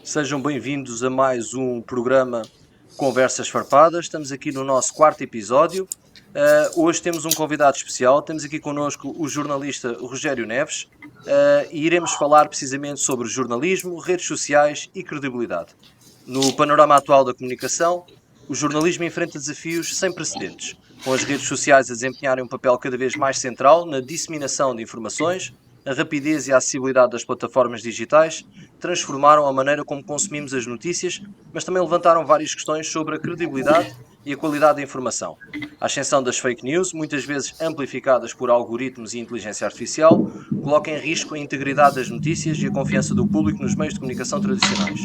Sejam bem-vindos a mais um programa Conversas Farpadas. Estamos aqui no nosso quarto episódio. Hoje temos um convidado especial. Temos aqui connosco o jornalista Rogério Neves e iremos falar precisamente sobre jornalismo, redes sociais e credibilidade. No panorama atual da comunicação, o jornalismo enfrenta desafios sem precedentes, com as redes sociais a desempenharem um papel cada vez mais central na disseminação de informações. A rapidez e a acessibilidade das plataformas digitais transformaram a maneira como consumimos as notícias, mas também levantaram várias questões sobre a credibilidade e a qualidade da informação. A ascensão das fake news, muitas vezes amplificadas por algoritmos e inteligência artificial, coloca em risco a integridade das notícias e a confiança do público nos meios de comunicação tradicionais.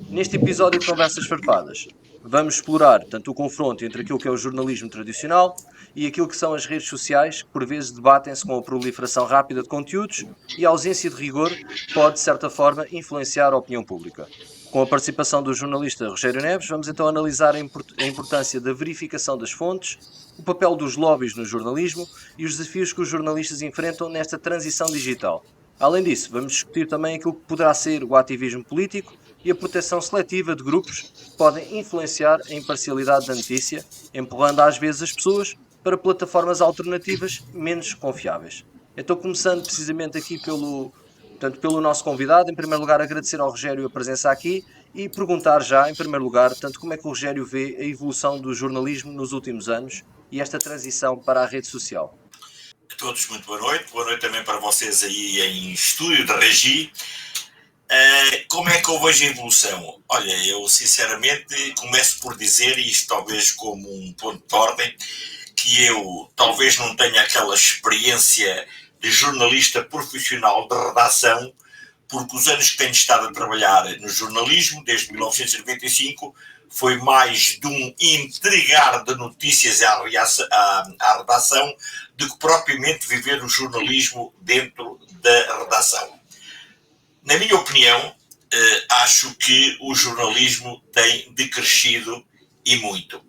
Neste episódio de Conversas Farpadas, vamos explorar tanto o confronto entre aquilo que é o jornalismo tradicional e aquilo que são as redes sociais, que por vezes debatem-se com a proliferação rápida de conteúdos e a ausência de rigor pode, de certa forma, influenciar a opinião pública. Com a participação do jornalista Rogério Neves, vamos então analisar a importância da verificação das fontes, o papel dos lobbies no jornalismo e os desafios que os jornalistas enfrentam nesta transição digital. Além disso, vamos discutir também aquilo que poderá ser o ativismo político e a proteção seletiva de grupos que podem influenciar a imparcialidade da notícia, empurrando às vezes as pessoas para plataformas alternativas menos confiáveis. Então, começando precisamente aqui pelo nosso convidado, em primeiro lugar agradecer ao Rogério a presença aqui e perguntar já, em primeiro lugar, como é que o Rogério vê a evolução do jornalismo nos últimos anos e esta transição para a rede social. A todos muito boa noite também para vocês aí em estúdio da Regi. Como é que eu vejo a evolução? Olha, eu sinceramente começo por dizer, isto talvez como um ponto de ordem, que eu talvez não tenha aquela experiência de jornalista profissional de redação, porque os anos que tenho estado a trabalhar no jornalismo, desde 1995, foi mais de um entregar de notícias à redação do que propriamente viver o jornalismo dentro da redação. Na minha opinião, acho que o jornalismo tem decrescido e muito.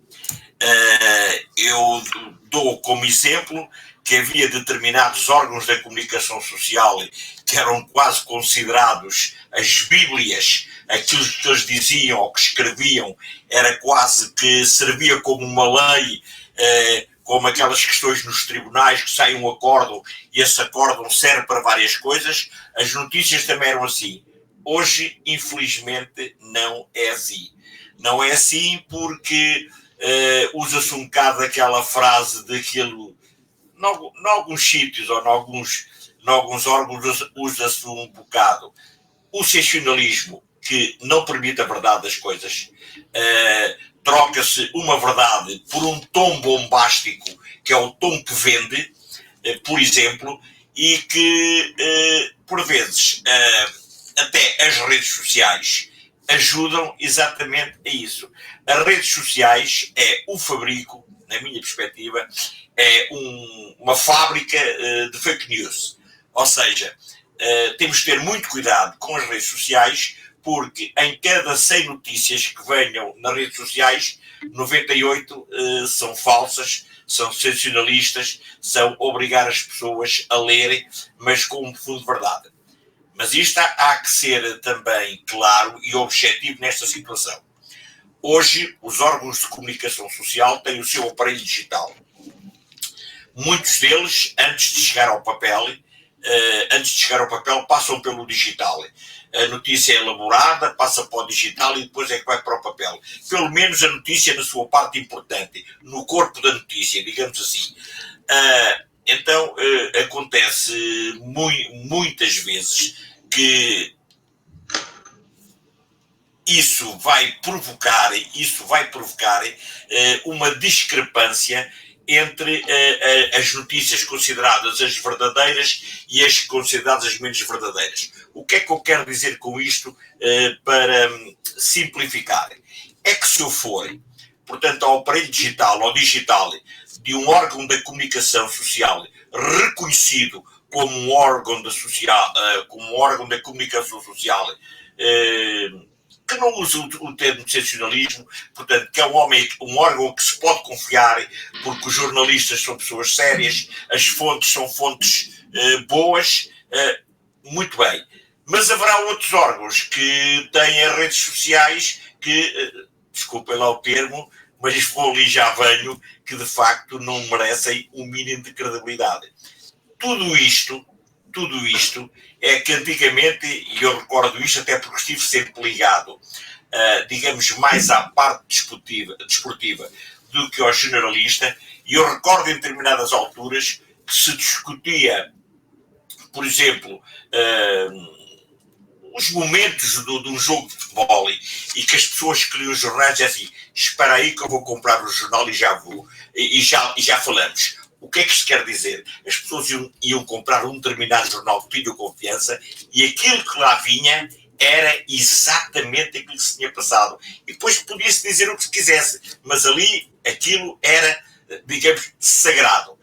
Eu dou como exemplo que havia determinados órgãos da comunicação social que eram quase considerados as bíblias, aquilo que eles diziam ou que escreviam era quase que servia como uma lei, como aquelas questões nos tribunais que saem um acórdão e esse acórdão serve para várias coisas. As notícias também eram assim. Hoje, infelizmente, não é assim. Não é assim porque usa-se um bocado aquela frase daquilo, em alguns sítios ou em alguns órgãos usa-se um bocado o sensacionalismo, que não permite a verdade das coisas. Troca-se uma verdade por um tom bombástico, que é o tom que vende, por exemplo, e que, por vezes, até as redes sociais ajudam exatamente a isso. As redes sociais é o fabrico, na minha perspectiva, é uma fábrica de fake news. Ou seja, temos de ter muito cuidado com as redes sociais, porque em cada 100 notícias que venham nas redes sociais, 98 são falsas, são sensacionalistas, são obrigar as pessoas a lerem, mas com um fundo de verdade. Mas isto há que ser também claro e objetivo nesta situação. Hoje, os órgãos de comunicação social têm o seu aparelho digital. Muitos deles, antes de chegar ao papel, passam pelo digital. A notícia é elaborada, passa para o digital e depois é que vai para o papel. Pelo menos a notícia na sua parte importante, no corpo da notícia, digamos assim. Então, acontece muitas vezes que isso vai provocar uma discrepância entre as notícias consideradas as verdadeiras e as consideradas as menos verdadeiras. O que é que eu quero dizer com isto para simplificar? É que se eu for, portanto, ao aparelho digital, ao digital, de um órgão da comunicação social reconhecido como um órgão da comunicação social, que não usa o termo de sensacionalismo, portanto, que é um órgão que se pode confiar, porque os jornalistas são pessoas sérias, as fontes são fontes boas, muito bem. Mas haverá outros órgãos que têm as redes sociais que, desculpem lá o termo, mas vou ali já venho, que de facto não merecem um mínimo de credibilidade. Tudo isto é que antigamente, e eu recordo isto até porque estive sempre ligado, digamos, mais à parte desportiva do que ao generalista, e eu recordo em determinadas alturas que se discutia, por exemplo, os momentos de um jogo de futebol e que as pessoas queriam os jornais e assim, espera aí que eu vou comprar o jornal e já vou, e já falamos. O que é que isto quer dizer? As pessoas iam comprar um determinado jornal que tinham confiança e aquilo que lá vinha era exatamente aquilo que se tinha passado. E depois podia-se dizer o que se quisesse, mas ali aquilo era, digamos, sagrado.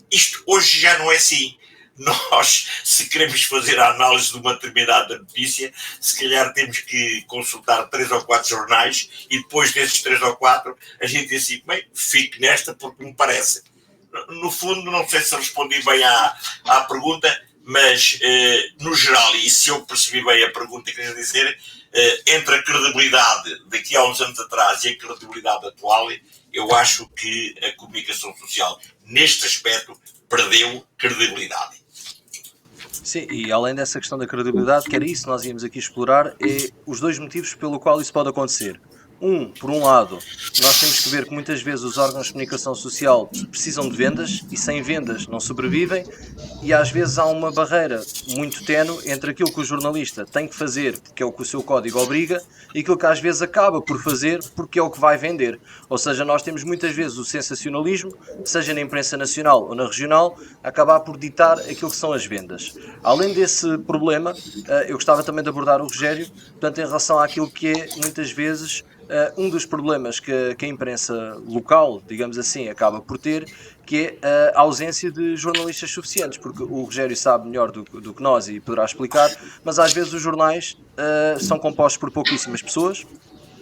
Isto hoje já não é assim. Nós, se queremos fazer a análise de uma determinada notícia, se calhar temos que consultar 3 ou 4 jornais e depois desses 3 ou 4 a gente diz assim, bem, fique nesta porque me parece. No fundo, não sei se respondi bem à pergunta, mas no geral, e se eu percebi bem a pergunta que queria dizer, entre a credibilidade daqui a uns anos atrás e a credibilidade atual, eu acho que a comunicação social, neste aspecto, perdeu credibilidade. Sim, e além dessa questão da credibilidade, que era isso que nós íamos aqui explorar, é os dois motivos pelo qual isso pode acontecer. Por um lado, nós temos que ver que muitas vezes os órgãos de comunicação social precisam de vendas e sem vendas não sobrevivem, e às vezes há uma barreira muito ténue entre aquilo que o jornalista tem que fazer porque é o que o seu código obriga e aquilo que às vezes acaba por fazer porque é o que vai vender. Ou seja, nós temos muitas vezes o sensacionalismo, seja na imprensa nacional ou na regional, acabar por ditar aquilo que são as vendas. Além desse problema, eu gostava também de abordar o Rogério, portanto, em relação àquilo que é muitas vezes um dos problemas que a imprensa local, digamos assim, acaba por ter, que é a ausência de jornalistas suficientes, porque o Rogério sabe melhor do que nós e poderá explicar, mas às vezes os jornais são compostos por pouquíssimas pessoas.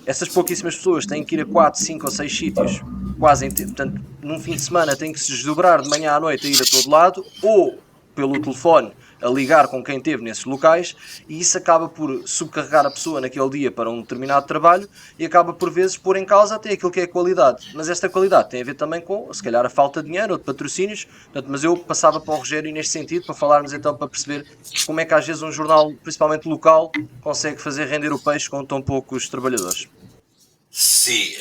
Essas pouquíssimas pessoas têm que ir a 4, 5 ou 6 sítios, portanto, num fim de semana têm que se desdobrar de manhã à noite a ir a todo lado, ou pelo telefone a ligar com quem esteve nesses locais, e isso acaba por subcarregar a pessoa naquele dia para um determinado trabalho e acaba por vezes pôr em causa até aquilo que é a qualidade. Mas esta qualidade tem a ver também com, se calhar, a falta de dinheiro ou de patrocínios. Portanto, mas eu passava para o Rogério neste sentido, para falarmos então, para perceber como é que às vezes um jornal, principalmente local, consegue fazer render o peixe com tão poucos trabalhadores. Sim,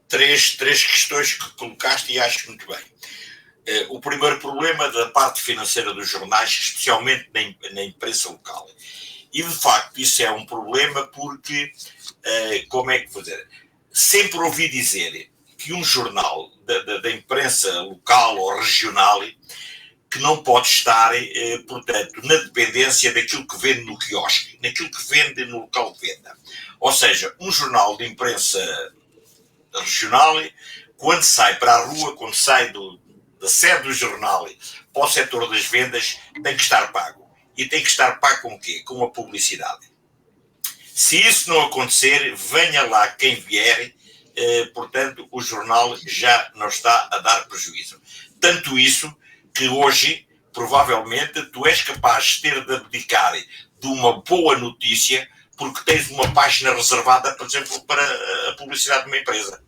três questões que colocaste e acho muito bem. O primeiro problema da parte financeira dos jornais, especialmente na imprensa local. E, de facto, isso é um problema porque, como é que vou dizer, sempre ouvi dizer que um jornal da imprensa local ou regional que não pode estar, portanto, na dependência daquilo que vende no quiosque, naquilo que vende no local de venda. Ou seja, um jornal de imprensa regional, quando sai para a rua, quando sai da sede do jornal para o setor das vendas, tem que estar pago. E tem que estar pago com o quê? Com a publicidade. Se isso não acontecer, venha lá quem vier, portanto, o jornal já não está a dar prejuízo. Tanto isso que hoje, provavelmente, tu és capaz de ter de abdicar de uma boa notícia porque tens uma página reservada, por exemplo, para a publicidade de uma empresa,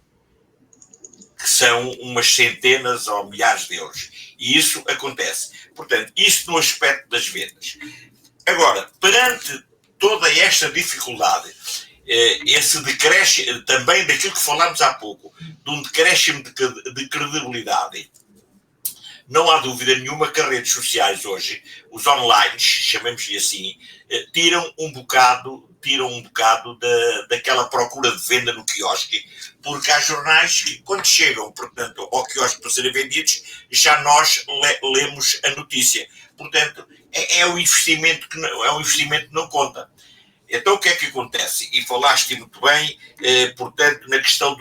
que são umas centenas ou milhares de euros. E isso acontece. Portanto, isso no aspecto das vendas. Agora, perante toda esta dificuldade, esse decréscimo, também daquilo que falámos há pouco, de um decréscimo de credibilidade, não há dúvida nenhuma que as redes sociais hoje, os online, chamemos-lhe assim, tiram um bocado daquela procura de venda no quiosque, porque há jornais que, quando chegam, portanto, ao quiosque para serem vendidos, já nós lemos a notícia. Portanto, é um investimento que não conta. Então, o que é que acontece? E falaste muito bem, portanto, na questão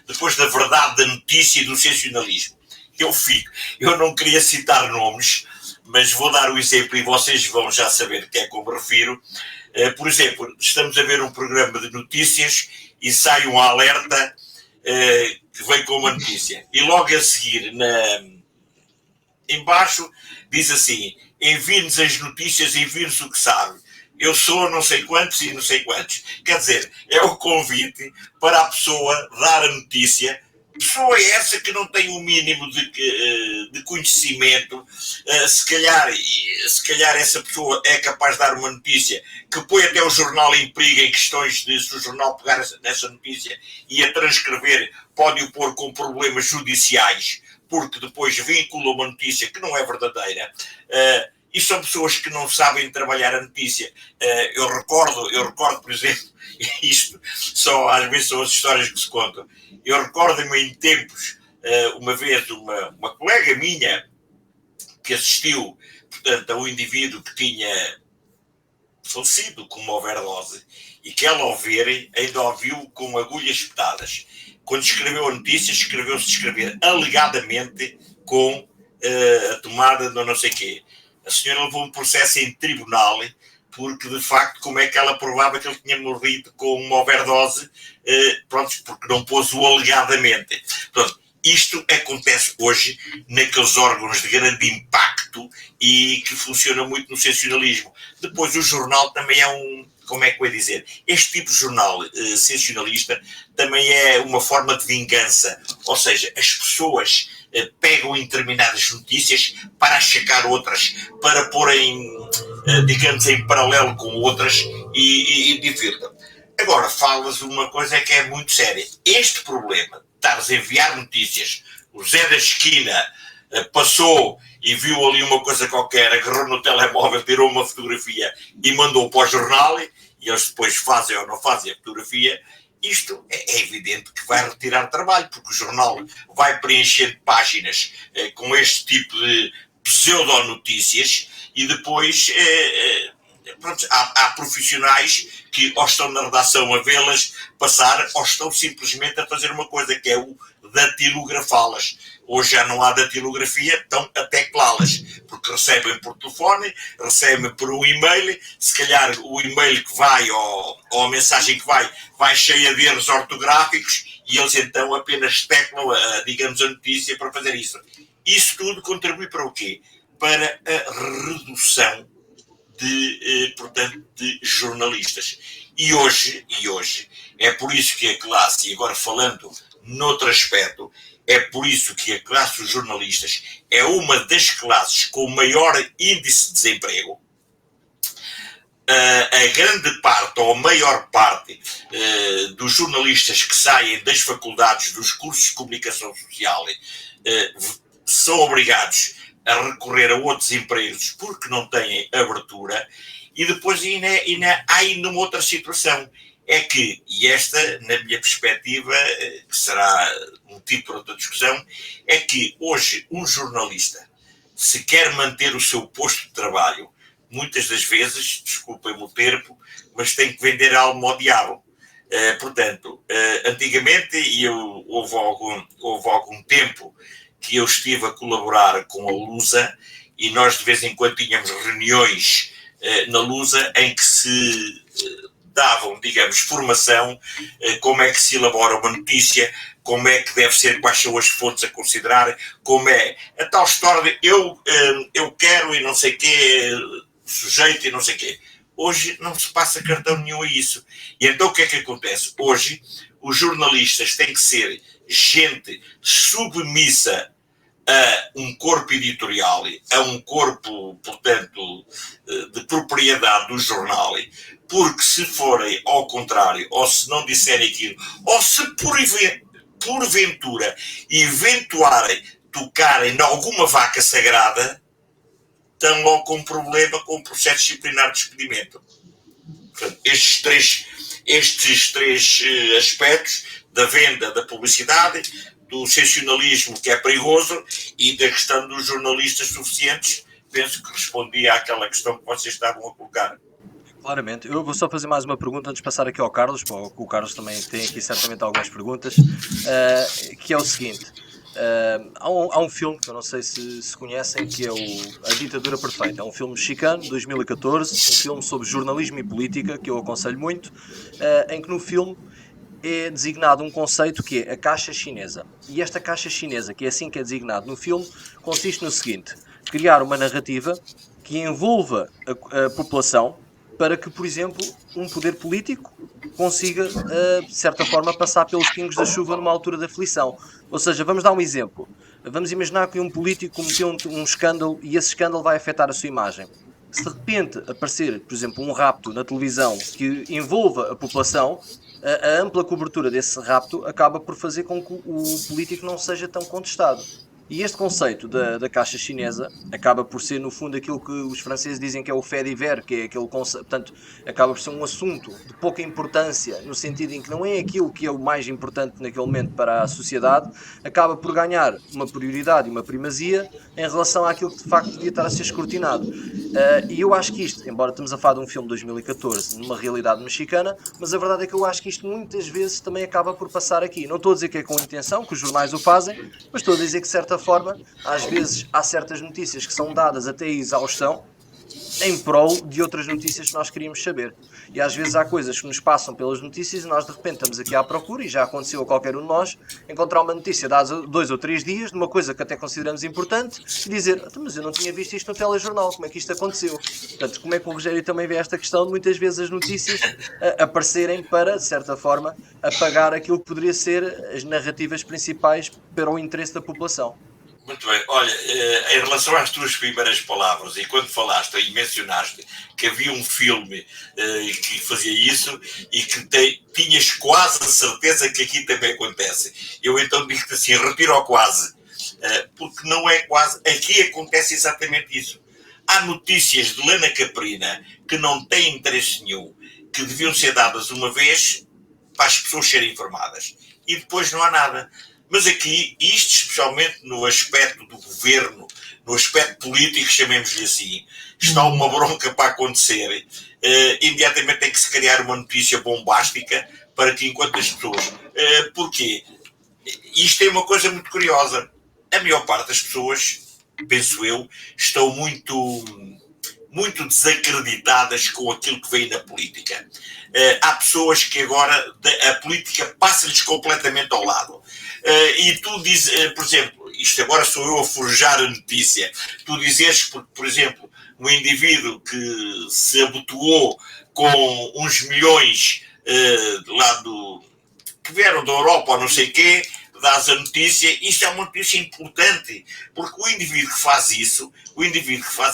depois da verdade da notícia e do sensacionalismo. Eu não queria citar nomes, mas vou dar o exemplo e vocês vão já saber a que é que eu me refiro. Por exemplo, estamos a ver um programa de notícias e sai um alerta que vem com uma notícia. E logo a seguir, embaixo, diz assim, envie-nos as notícias, envie-nos o que sabe. Eu sou não sei quantos e não sei quantos. Quer dizer, é o convite para a pessoa dar a notícia. Pessoa essa que não tem o mínimo de conhecimento, se calhar essa pessoa é capaz de dar uma notícia que põe até o jornal em perigo em questões de se o jornal pegar nessa notícia e a transcrever, pode o pôr com problemas judiciais, porque depois vincula uma notícia que não é verdadeira. E são pessoas que não sabem trabalhar a notícia. Eu recordo, por exemplo, isto só às vezes são as histórias que se contam. Eu recordo-me em tempos, uma vez uma colega minha que assistiu, portanto, a um indivíduo que tinha falecido com uma overdose e que ela ao ver ainda o viu com agulhas espetadas. Quando escreveu a notícia, escreveu-se de escrever alegadamente com a tomada de não sei quê. A senhora levou um processo em tribunal porque, de facto, como é que ela provava que ele tinha morrido com uma overdose, pronto, porque não pôs o alegadamente. Pronto, isto acontece hoje naqueles órgãos de grande impacto e que funciona muito no sensacionalismo. Depois, o jornal também é como é que eu ia dizer? Este tipo de jornal sensacionalista também é uma forma de vingança. Ou seja, as pessoas pegam em determinadas notícias para achacar outras, para porem, digamos, em paralelo com outras e divirtam. Agora, falas uma coisa que é muito séria. Este problema de estares a enviar notícias, o Zé da esquina passou e viu ali uma coisa qualquer, agarrou no telemóvel, tirou uma fotografia e mandou para o jornal, e eles depois fazem ou não fazem a fotografia. Isto é evidente que vai retirar trabalho, porque o jornal vai preencher páginas com este tipo de pseudonotícias e depois pronto, há profissionais que ou estão na redação a vê-las passar ou estão simplesmente a fazer uma coisa que é o datilografá-las. Hoje já não há datilografia, estão a teclá-las, porque recebem por telefone, recebem por um e-mail, se calhar o e-mail que vai ou a mensagem que vai cheia de erros ortográficos e eles então apenas teclam, digamos, a notícia para fazer isso. Isso tudo contribui para o quê? Para a redução portanto, de jornalistas. E hoje, é por isso que a classe, e agora falando noutro aspecto, é por isso que a classe dos jornalistas é uma das classes com maior índice de desemprego. A grande parte, ou a maior parte, dos jornalistas que saem das faculdades, dos cursos de comunicação social, são obrigados a recorrer a outros empregos porque não têm abertura. E depois há ainda uma outra situação, é que, e esta, na minha perspectiva, que será motivo para outra discussão, é que hoje um jornalista, se quer manter o seu posto de trabalho, muitas das vezes, desculpem-me o termo, mas tem que vender a alma ao diabo. Portanto, antigamente, e houve algum tempo que eu estive a colaborar com a Lusa, e nós de vez em quando tínhamos reuniões na Lusa em que se davam, digamos, formação, como é que se elabora uma notícia, como é que deve ser, quais são as fontes a considerar, como é a tal história de eu quero e não sei quê, sujeito e não sei quê. Hoje não se passa cartão nenhum a isso. E então o que é que acontece? Hoje os jornalistas têm que ser gente submissa a um corpo editorial, a um corpo, portanto, de propriedade do jornal, porque se forem ao contrário, ou se não disserem aquilo, ou se porventura eventuarem tocarem em alguma vaca sagrada, estão logo com um problema com o processo disciplinar de despedimento. Portanto, estes três aspectos da venda, da publicidade, do sensacionalismo, que é perigoso, e da questão dos jornalistas suficientes, penso que respondia àquela questão que vocês estavam a colocar. Claramente. Eu vou só fazer mais uma pergunta antes de passar aqui ao Carlos, porque o Carlos também tem aqui certamente algumas perguntas, que é o seguinte. Há um filme que eu não sei se conhecem, que é A Ditadura Perfeita. É um filme mexicano, 2014, um filme sobre jornalismo e política, que eu aconselho muito, em que no filme é designado um conceito que é a caixa chinesa. E esta caixa chinesa, que é assim que é designado no filme, consiste no seguinte: criar uma narrativa que envolva a população para que, por exemplo, um poder político consiga, de certa forma, passar pelos pingos da chuva numa altura de aflição. Ou seja, vamos dar um exemplo. Vamos imaginar que um político cometeu um escândalo e esse escândalo vai afetar a sua imagem. Se de repente aparecer, por exemplo, um rapto na televisão que envolva a população, a ampla cobertura desse rapto acaba por fazer com que o político não seja tão contestado. E este conceito da caixa chinesa acaba por ser, no fundo, aquilo que os franceses dizem que é o fait divers, que é aquele conceito, portanto, acaba por ser um assunto de pouca importância, no sentido em que não é aquilo que é o mais importante naquele momento para a sociedade, acaba por ganhar uma prioridade e uma primazia em relação àquilo que de facto devia estar a ser escrutinado. E eu acho que isto, embora estamos a falar de um filme de 2014, numa realidade mexicana, mas a verdade é que eu acho que isto muitas vezes também acaba por passar aqui. Não estou a dizer que é com intenção, que os jornais o fazem, mas estou a dizer que, de certa forma, às vezes há certas notícias que são dadas até a exaustão em prol de outras notícias que nós queríamos saber. E às vezes há coisas que nos passam pelas notícias e nós de repente estamos aqui à procura, e já aconteceu a qualquer um de nós, encontrar uma notícia de há 2 ou 3 dias, de uma coisa que até consideramos importante, e dizer, mas eu não tinha visto isto no telejornal, como é que isto aconteceu? Portanto, como é que o Rogério também vê esta questão de muitas vezes as notícias aparecerem para, de certa forma, apagar aquilo que poderia ser as narrativas principais para o interesse da população? Muito bem. Olha, em relação às tuas primeiras palavras, e quando falaste e mencionaste que havia um filme que fazia isso e que tinhas quase a certeza que aqui também acontece, eu então digo-te assim, retiro ao quase, porque não é quase, aqui acontece exatamente isso. Há notícias de lana caprina que não têm interesse nenhum, que deviam ser dadas uma vez para as pessoas serem informadas, e depois não há nada. Mas aqui, isto especialmente no aspecto do governo, no aspecto político, chamemos-lhe assim, está uma bronca para acontecer. Imediatamente tem que se criar uma notícia bombástica para que enquanto as pessoas... Porquê? Isto é uma coisa muito curiosa. A maior parte das pessoas, penso eu, estão muito desacreditadas com aquilo que vem na política. Há pessoas que agora a política passa-lhes completamente ao lado. E tu dizes, por exemplo, isto agora sou eu a forjar a notícia, tu dizes, por exemplo, um indivíduo que se abotoou com uns milhões que vieram da Europa ou não sei o quê, dás a notícia, isto é uma notícia importante, porque o indivíduo que faz isso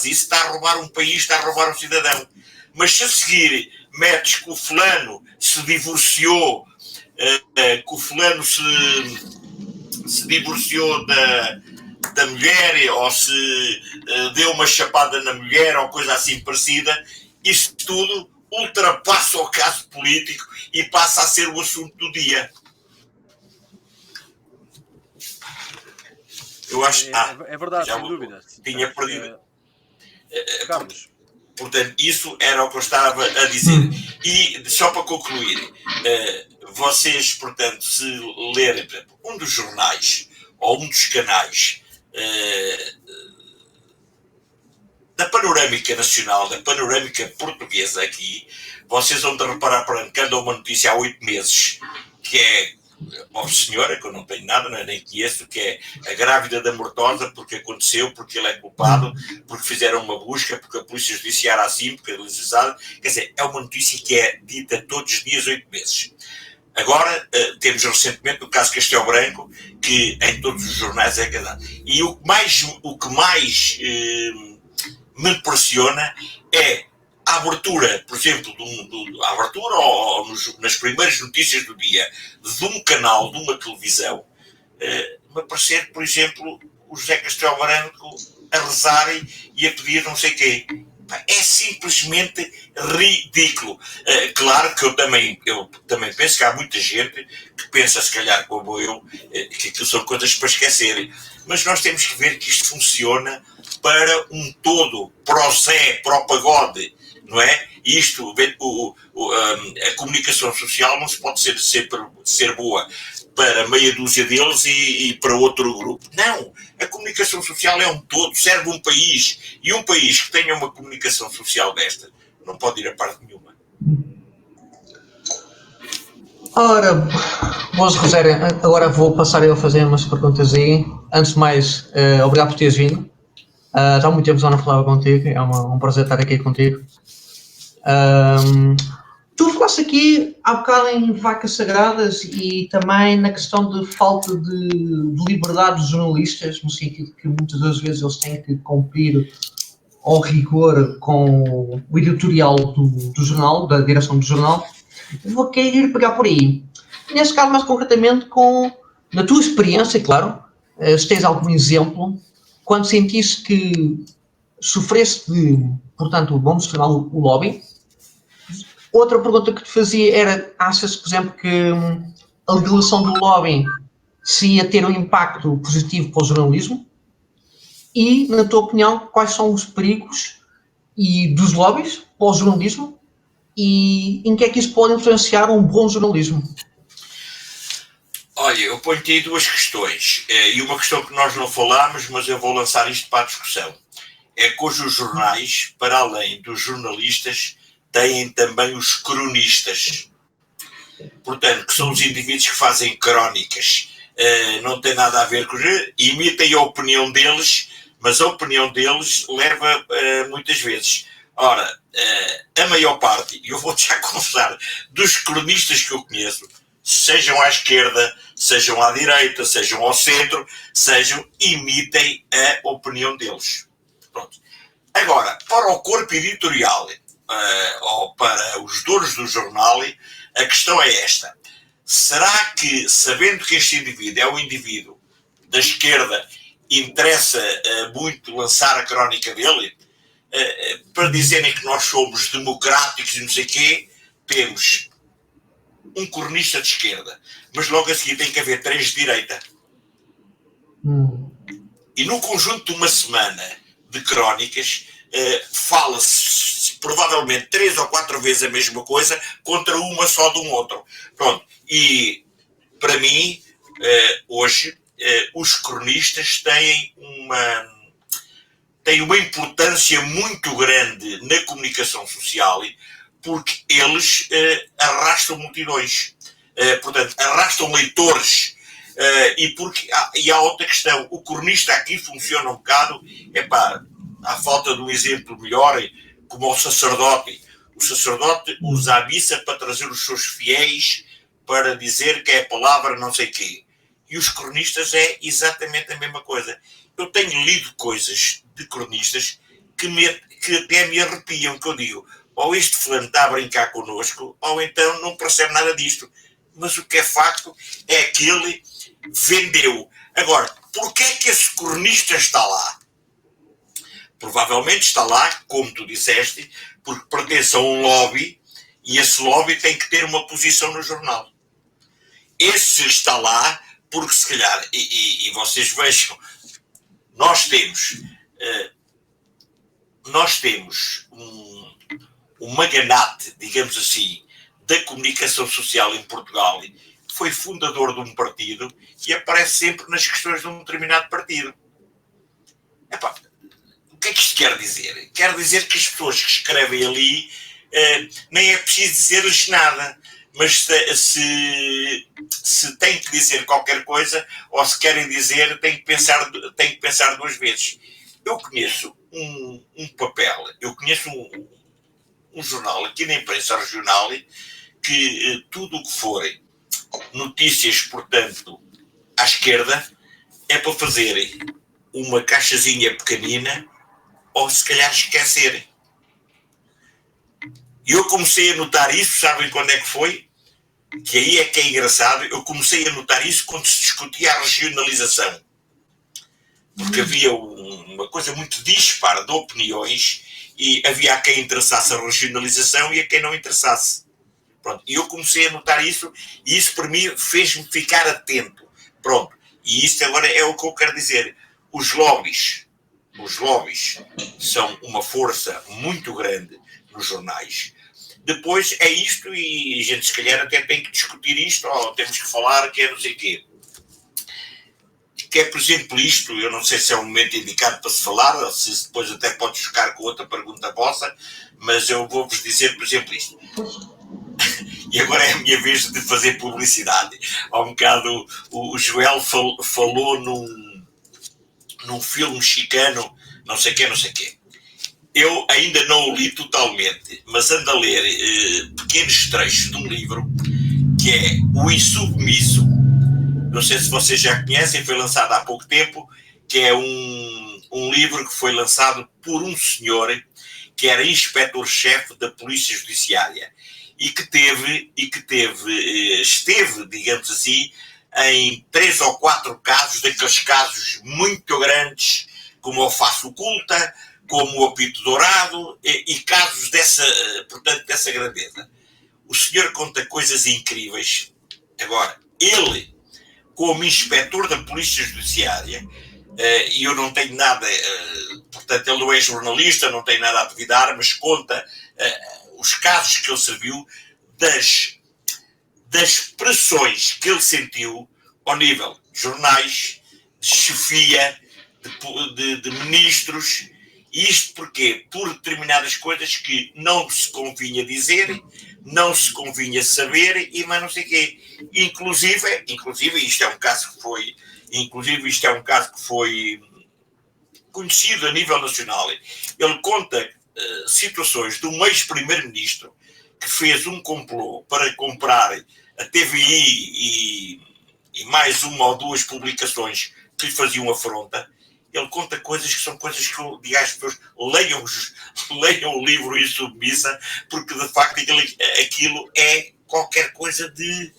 está a roubar um país, está a roubar um cidadão. Mas se a seguir metes que o fulano se divorciou, que o fulano se divorciou da mulher, ou se deu uma chapada na mulher, ou coisa assim parecida, isso tudo ultrapassa o caso político e passa a ser o assunto do dia. Eu acho é verdade, sem dúvida. Tinha perdido. Carlos. Portanto, isso era o que eu estava a dizer. E só para concluir, vocês, portanto, se lerem, por exemplo, um dos jornais ou um dos canais da panorâmica nacional, da panorâmica portuguesa aqui, vocês vão reparar que anda uma notícia há 8 meses, que é uma senhora, que eu não tenho nada, nem conheço, que é a grávida da Mortosa, porque aconteceu, porque ele é culpado, porque fizeram uma busca, porque a polícia judiciária assim, porque ele é quer dizer, é uma notícia que é dita todos os dias 8 meses. Agora, temos recentemente o caso Castelo Branco, que em todos os jornais é casado. E o que mais me impressiona é a abertura, por exemplo, a abertura ou nas primeiras notícias do dia de um canal, de uma televisão, me aparecer, por exemplo, o José Castelo Branco a rezar e a pedir não sei o quê. É simplesmente ridículo. Claro que eu também penso que há muita gente que pensa, se calhar como eu, que aquilo são coisas para esquecerem. Mas nós temos que ver que isto funciona para um todo, para o Zé, para o pagode, não é? Isto, a comunicação social não se pode ser boa para meia dúzia deles e para outro grupo. Não, a comunicação social é um todo, serve um país, e um país que tenha uma comunicação social desta não pode ir a parte nenhuma. Ora, boas, Rogério, agora vou passar eu a fazer umas perguntas aí. Antes de mais, obrigado por teres vindo. Já há muito tempo já não falava contigo, é um prazer estar aqui contigo. Tu falaste aqui há bocado em vacas sagradas e também na questão de falta de liberdade dos jornalistas, no sentido que muitas das vezes eles têm que cumprir ao rigor com o editorial do jornal, da direção do jornal. Vou querer pegar por aí. Neste caso, mais concretamente, na tua experiência, claro, se tens algum exemplo, quando sentiste que sofreste portanto, vamos chamar o lobby. Outra pergunta que te fazia era, achas, por exemplo, que a legalização do lobby se ia ter um impacto positivo para o jornalismo? E, na tua opinião, quais são os perigos dos lobbies para o jornalismo e em que é que isso pode influenciar um bom jornalismo? Olha, eu ponho-te aí duas questões, e uma questão que nós não falámos, mas eu vou lançar isto para a discussão. É que hoje os jornais, para além dos jornalistas, têm também os cronistas. Portanto, que são os indivíduos que fazem crónicas. Não tem nada a ver com... Imitem a opinião deles, mas a opinião deles leva muitas vezes. Ora, a maior parte, e eu vou-te já confessar, dos cronistas que eu conheço, sejam à esquerda, sejam à direita, sejam ao centro, imitem a opinião deles. Pronto. Agora, para o corpo editorial, ou para os donos do jornal, a questão é esta. Será que, sabendo que este indivíduo é um indivíduo da esquerda, interessa muito lançar a crónica dele? Para dizerem que nós somos democráticos e não sei o quê, temos um cronista de esquerda, mas logo a seguir tem que haver 3 de direita. E no conjunto de uma semana de crónicas, fala-se provavelmente 3 ou 4 vezes a mesma coisa contra uma só de um outro. Pronto. E para mim, hoje, os cronistas têm uma importância muito grande na comunicação social, porque eles arrastam multidões, portanto, arrastam leitores, e há outra questão, o cronista aqui funciona um bocado, à falta de um exemplo melhor, como o sacerdote usa a missa para trazer os seus fiéis, para dizer que é a palavra não sei quê, e os cronistas é exatamente a mesma coisa. Eu tenho lido coisas de cronistas que até me arrepiam, que eu digo, ou este fulano está a brincar connosco, ou então não percebe nada disto. Mas o que é facto é que ele vendeu. Agora, porquê é que esse cronista está lá? Provavelmente está lá, como tu disseste, porque pertence a um lobby, e esse lobby tem que ter uma posição no jornal. Esse está lá porque, se calhar, e vocês vejam, nós temos um magnate, digamos assim, da comunicação social em Portugal, que foi fundador de um partido e aparece sempre nas questões de um determinado partido. O que é que isto quer dizer? Quer dizer que as pessoas que escrevem ali nem é preciso dizer-lhes nada, mas se têm que dizer qualquer coisa, ou se querem dizer, têm que pensar 2 vezes. Eu conheço um papel, eu conheço um jornal aqui na imprensa regional que tudo o que forem notícias, portanto, à esquerda, é para fazerem uma caixazinha pequenina ou se calhar esquecerem. E eu comecei a notar isso, sabem quando é que foi? Que aí é que é engraçado, eu comecei a notar isso quando se discutia a regionalização. Porque havia uma coisa muito dispara de opiniões e havia a quem interessasse a regionalização e a quem não interessasse. Pronto, e eu comecei a notar isso e isso para mim fez-me ficar atento. Pronto, e isso agora é o que eu quero dizer. Os lobbies são uma força muito grande nos jornais. Depois é isto e a gente se calhar até tem que discutir isto ou temos que falar que é não sei o quê. Que é, por exemplo, isto, eu não sei se é o momento indicado para se falar, ou se depois até pode chocar com outra pergunta vossa, mas eu vou-vos dizer, por exemplo, isto. E agora é a minha vez de fazer publicidade. Há um bocado o Joel falou num filme mexicano, não sei quê, não sei quê. Eu ainda não o li totalmente, mas ando a ler pequenos trechos de um livro que é O Insubmisso. Não sei se vocês já conhecem, foi lançado há pouco tempo, que é um livro que foi lançado por um senhor que era inspetor-chefe da Polícia Judiciária e que esteve, digamos assim, em 3 ou 4 casos, daqueles casos muito grandes, como a face oculta, como o apito dourado, e casos dessa grandeza. O senhor conta coisas incríveis. Agora, ele, como inspetor da Polícia Judiciária, e eu não tenho nada, portanto, ele não é jornalista, não tem nada a duvidar, mas conta os casos que ele serviu, das pressões que ele sentiu ao nível de jornais, de chefia, de ministros. E isto porquê? Por determinadas coisas que não se convinha dizer, não se convinha saber, e mais não sei o quê. Inclusive, isto é um caso que foi conhecido a nível nacional. Ele conta situações de um ex-primeiro-ministro que fez um complô para comprar a TVI e mais uma ou duas publicações que lhe faziam afronta. Ele conta coisas que são coisas que eu digo às pessoas: leiam o livro Insubmissa, porque de facto aquilo é qualquer coisa de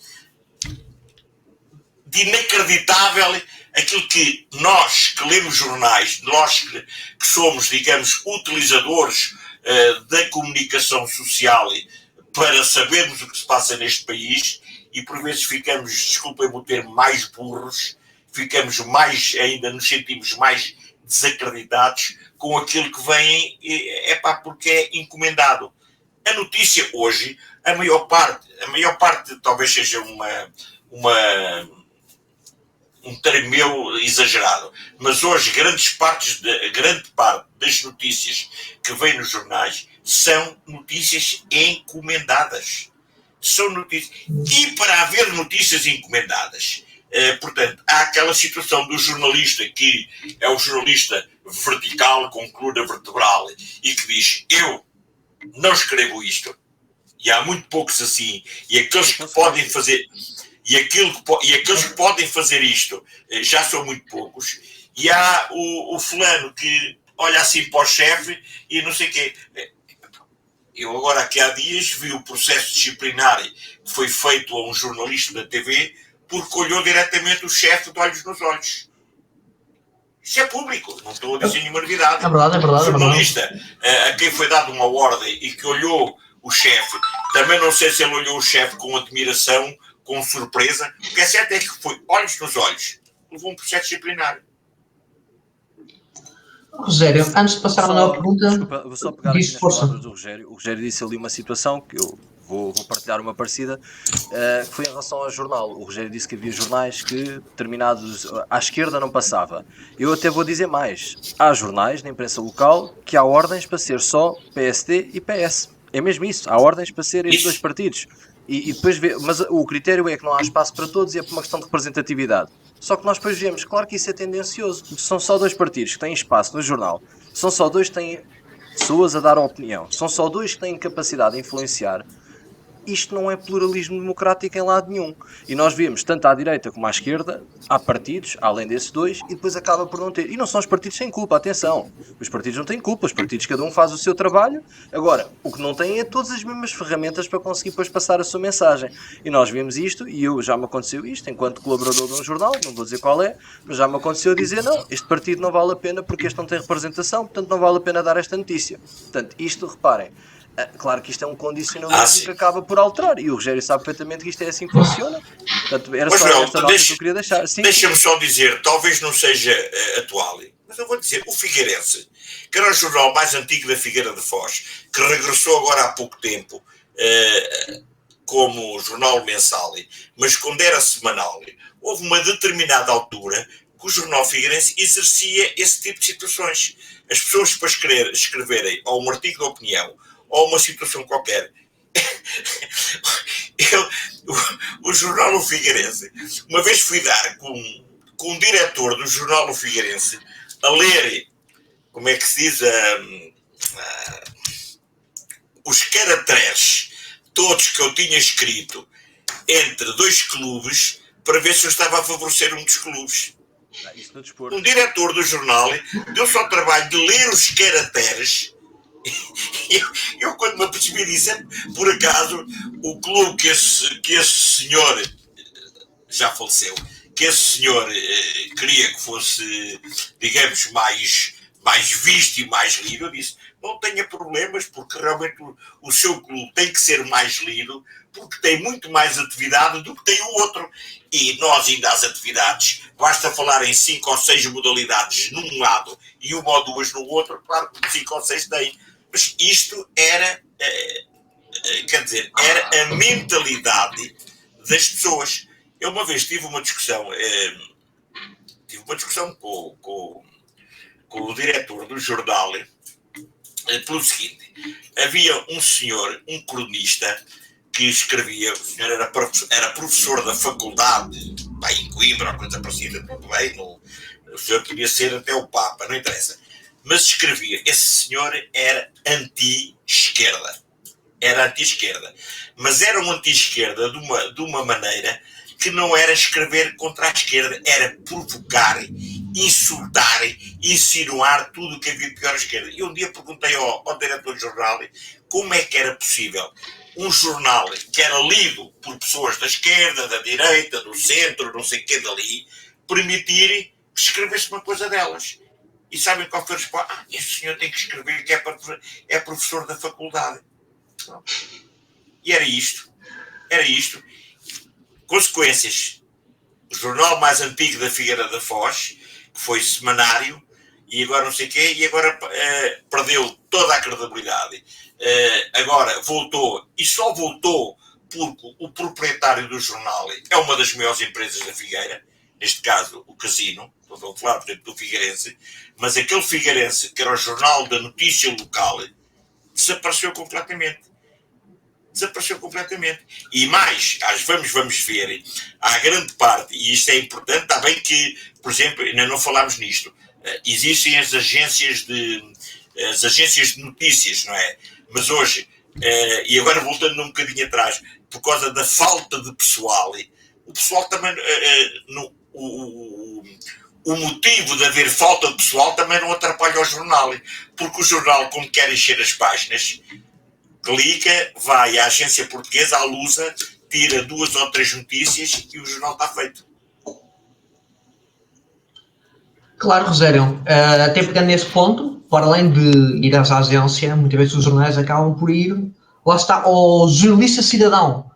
inacreditável. Aquilo que nós que lemos jornais, nós que somos, digamos, utilizadores da comunicação social para sabermos o que se passa neste país, e por vezes ficamos, desculpem-me o termo, mais burros, ficamos mais, ainda nos sentimos mais desacreditados com aquilo que vem, porque é encomendado. A notícia hoje, a maior parte talvez seja um termo meu exagerado, mas hoje grande parte das notícias que vêm nos jornais são notícias encomendadas. São notícias. E para haver notícias encomendadas, portanto, há aquela situação do jornalista que é o jornalista vertical, com coluna vertebral, e que diz: eu não escrevo isto, e há muito poucos assim, e aqueles que podem fazer... E aqueles que podem fazer isto já são muito poucos. E há o fulano que olha assim para o chefe e não sei o quê. Eu agora, aqui há dias, vi o processo disciplinar que foi feito a um jornalista da TV porque olhou diretamente o chefe de olhos nos olhos. Isso é público, não estou a dizer nenhuma novidade. É verdade. O jornalista a quem foi dada uma ordem e que olhou o chefe, também não sei se ele olhou o chefe com admiração, com surpresa. O que é certo é que foi olhos nos olhos. Levou um processo disciplinar. Rogério, antes de passar a nova pergunta, desculpa, vou só pegar aqui nas palavras do Rogério. O Rogério disse ali uma situação que eu vou partilhar uma parecida, que foi em relação ao jornal. O Rogério disse que havia jornais que determinados à esquerda não passava. Eu até vou dizer mais. Há jornais na imprensa local que há ordens para ser só PSD e PS. É mesmo isso. Há ordens para ser estes dois partidos. E depois mas o critério é que não há espaço para todos e é por uma questão de representatividade. Só que nós depois vemos, claro que isso é tendencioso. São só 2 partidos que têm espaço no jornal. São só 2 que têm pessoas a dar a opinião. São só 2 que têm capacidade de influenciar. Isto não é pluralismo democrático em lado nenhum. E nós vemos, tanto à direita como à esquerda, há partidos, além desses 2, e depois acaba por não ter. E não são os partidos sem culpa, atenção. Os partidos não têm culpa, os partidos cada um faz o seu trabalho. Agora, o que não têm é todas as mesmas ferramentas para conseguir depois passar a sua mensagem. E nós vemos isto, e já me aconteceu isto, enquanto colaborador de um jornal, não vou dizer qual é, mas já me aconteceu dizer: não, este partido não vale a pena porque este não tem representação, portanto não vale a pena dar esta notícia. Portanto, isto, reparem, claro que isto é um condicionalismo que acaba por alterar, e o Rogério sabe perfeitamente que isto é assim que funciona. Portanto, era só esta nota que eu queria deixar. Deixa-me só dizer, talvez não seja atual, mas eu vou dizer, o Figueirense, que era o jornal mais antigo da Figueira de Foz, que regressou agora há pouco tempo como jornal mensal, mas quando era semanal, houve uma determinada altura que o jornal Figueirense exercia esse tipo de situações. As pessoas, para escreverem ou um artigo de opinião ou uma situação qualquer, o jornal O Figueirense, uma vez fui dar com um diretor do jornal O Figueirense a ler, como é que se diz, os caracteres todos que eu tinha escrito entre dois clubes para ver se eu estava a favorecer um dos clubes. Isso no desporto. Um diretor do jornal deu-se ao trabalho de ler os caracteres. Eu quando me apercebi disso, por acaso, o clube que esse senhor já faleceu, que esse senhor queria que fosse, digamos, mais visto e mais lido, eu disse, não tenha problemas, porque realmente o seu clube tem que ser mais lido, porque tem muito mais atividade do que tem o outro. E nós ainda as atividades, basta falar em 5 ou 6 modalidades num lado e 1 ou 2 no outro, claro que 5 ou 6 tem. Mas isto era, quer dizer, era a mentalidade das pessoas. Eu uma vez tive uma discussão com o diretor do jornal, pelo seguinte, havia um senhor, um cronista, que escrevia, o senhor era professor da faculdade, em Coimbra, ou coisa parecida, tudo bem, o senhor queria ser até o Papa, não interessa. Mas escrevia, esse senhor era anti-esquerda. Era anti-esquerda. Mas era um anti-esquerda de uma maneira que não era escrever contra a esquerda, era provocar, insultar, insinuar tudo o que havia de pior à esquerda. E um dia perguntei ao diretor do jornal como é que era possível um jornal que era lido por pessoas da esquerda, da direita, do centro, não sei o que dali, permitir que escrevesse uma coisa delas. E sabem qual foi a resposta? Este senhor tem que escrever que é professor da faculdade. E era isto. Consequências. O jornal mais antigo da Figueira da Foz, que foi semanário, e agora não sei o quê, e agora perdeu toda a credibilidade. Agora voltou, e só voltou porque o proprietário do jornal é uma das maiores empresas da Figueira, neste caso o Casino, estou a falar, portanto, do Figueirense, mas aquele Figueirense, que era o jornal da notícia local, desapareceu completamente. E mais, vamos ver, há grande parte, e isto é importante, está bem que, por exemplo, ainda não falámos nisto, existem as agências de notícias, não é? Mas hoje, e agora voltando um bocadinho atrás, por causa da falta de pessoal, o pessoal também, o motivo de haver falta de pessoal também não atrapalha o jornal, porque o jornal, como quer encher as páginas, clica, vai à agência portuguesa, à Lusa, tira 2 ou 3 notícias e o jornal está feito. Claro, Rogério, até pegando nesse ponto, para além de ir às agências, muitas vezes os jornais acabam por ir, lá está, ao jornalista cidadão.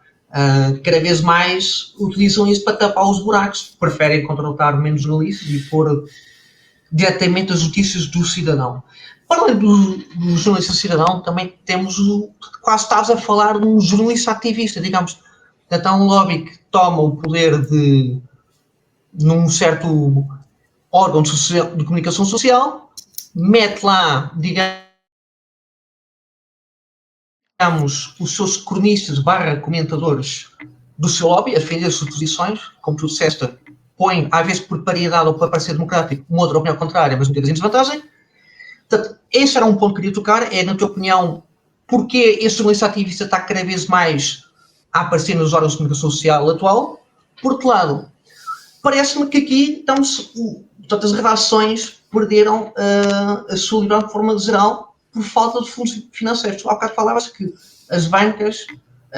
Cada vez mais utilizam isso para tapar os buracos, preferem contratar menos jornalistas e pôr diretamente as notícias do cidadão. Para além do jornalista cidadão, também temos quase estás a falar de um jornalista ativista, digamos. Então, um lobby que toma o poder num certo órgão de comunicação social, mete lá, digamos, os seus cronistas / comentadores do seu lobby, a defender as suas posições, como tu disseste, põe, às vezes por paridade ou para parecer democrático, uma outra opinião contrária, mas muitas vezes em desvantagem. Portanto, esse era um ponto que queria tocar, é, na tua opinião, porque este jornalista ativista está cada vez mais a aparecer nos órgãos de comunicação social atual. Por outro lado, parece-me que aqui estamos, portanto, as redações perderam a sua liberdade de forma geral por falta de fundos financeiros. Tu há bocado falavas que as bancas,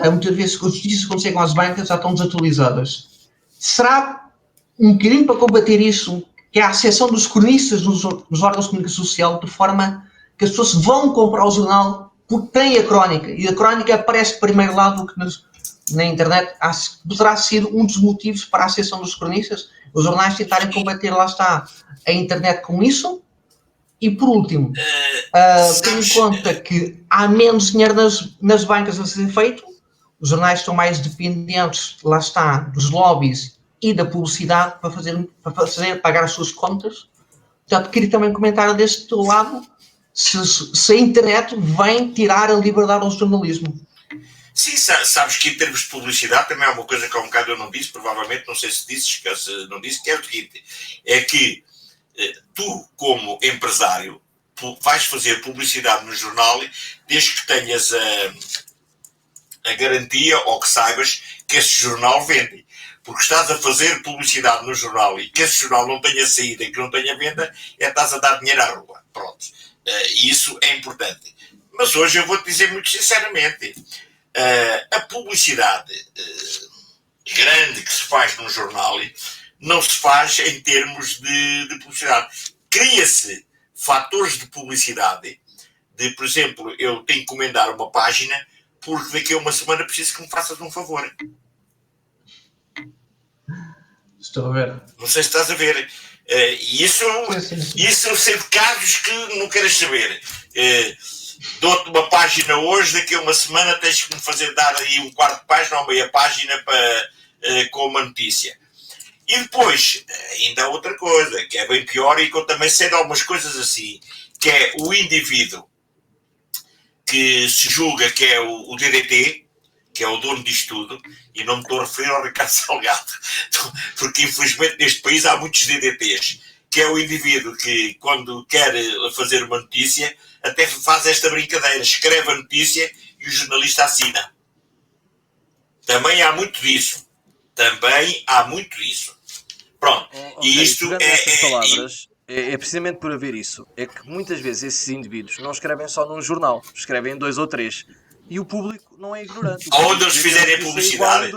muitas vezes as notícias que conseguem às bancas já estão desatualizadas. Será um bocadinho para combater isso, que é a acessão dos cronistas nos órgãos de comunicação social, de forma que as pessoas vão comprar o jornal porque têm a crónica, e a crónica aparece de primeiro lado do que na internet, poderá ser um dos motivos para a acessão dos cronistas, os jornais tentarem combater, lá está, a internet com isso. E por último, tendo em conta que há menos dinheiro nas bancas a ser feito, os jornais estão mais dependentes, lá está, dos lobbies e da publicidade para pagar as suas contas. Portanto, queria também comentar deste lado se a internet vem tirar a liberdade ao jornalismo. Sim, sabes que em termos de publicidade também é uma coisa que há um bocado eu não disse, provavelmente, não sei se disse, se não disse, que é o seguinte, é que tu, como empresário, vais fazer publicidade no jornal desde que tenhas a garantia ou que saibas que esse jornal vende. Porque estás a fazer publicidade no jornal e que esse jornal não tenha saída e que não tenha venda, estás a dar dinheiro à rua. Pronto. Isso é importante. Mas hoje eu vou-te dizer muito sinceramente, a publicidade grande que se faz num jornal não se faz em termos de publicidade. Cria-se fatores de publicidade, por exemplo, eu tenho que encomendar uma página porque daqui a uma semana preciso que me faças um favor. Estou a ver. Não sei se estás a ver. Isso são casos que não queres saber. Dou-te uma página hoje, daqui a uma semana tens que me fazer dar aí um quarto de página ou meia página com uma notícia. E depois, ainda há outra coisa, que é bem pior e que eu também sei de algumas coisas assim, que é o indivíduo que se julga que é o DDT, que é o dono disto tudo, e não me estou a referir ao Ricardo Salgado, porque infelizmente neste país há muitos DDTs, que é o indivíduo que quando quer fazer uma notícia, até faz esta brincadeira, escreve a notícia e o jornalista assina. Também há muito disso. Pronto. E isto palavras, é precisamente por haver isso. É que muitas vezes esses indivíduos não escrevem só num jornal, escrevem em 2 ou 3. E o público não é ignorante. Onde eles fizerem publicidade,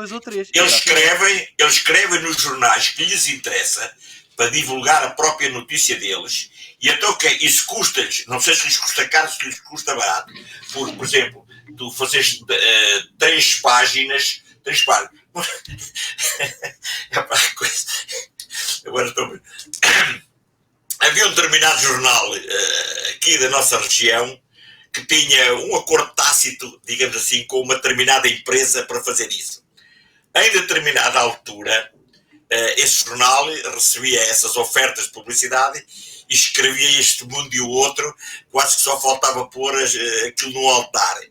eles escrevem nos jornais que lhes interessa para divulgar a própria notícia deles. E então isso custa-lhes, não sei se lhes custa caro, se lhes custa barato. Por exemplo, tu fazes 3 páginas. Agora estou. Havia um determinado jornal aqui da nossa região que tinha um acordo tácito, digamos assim, com uma determinada empresa para fazer isso. Em determinada altura, esse jornal recebia essas ofertas de publicidade e escrevia este mundo e o outro, quase que só faltava pôr aquilo no altar.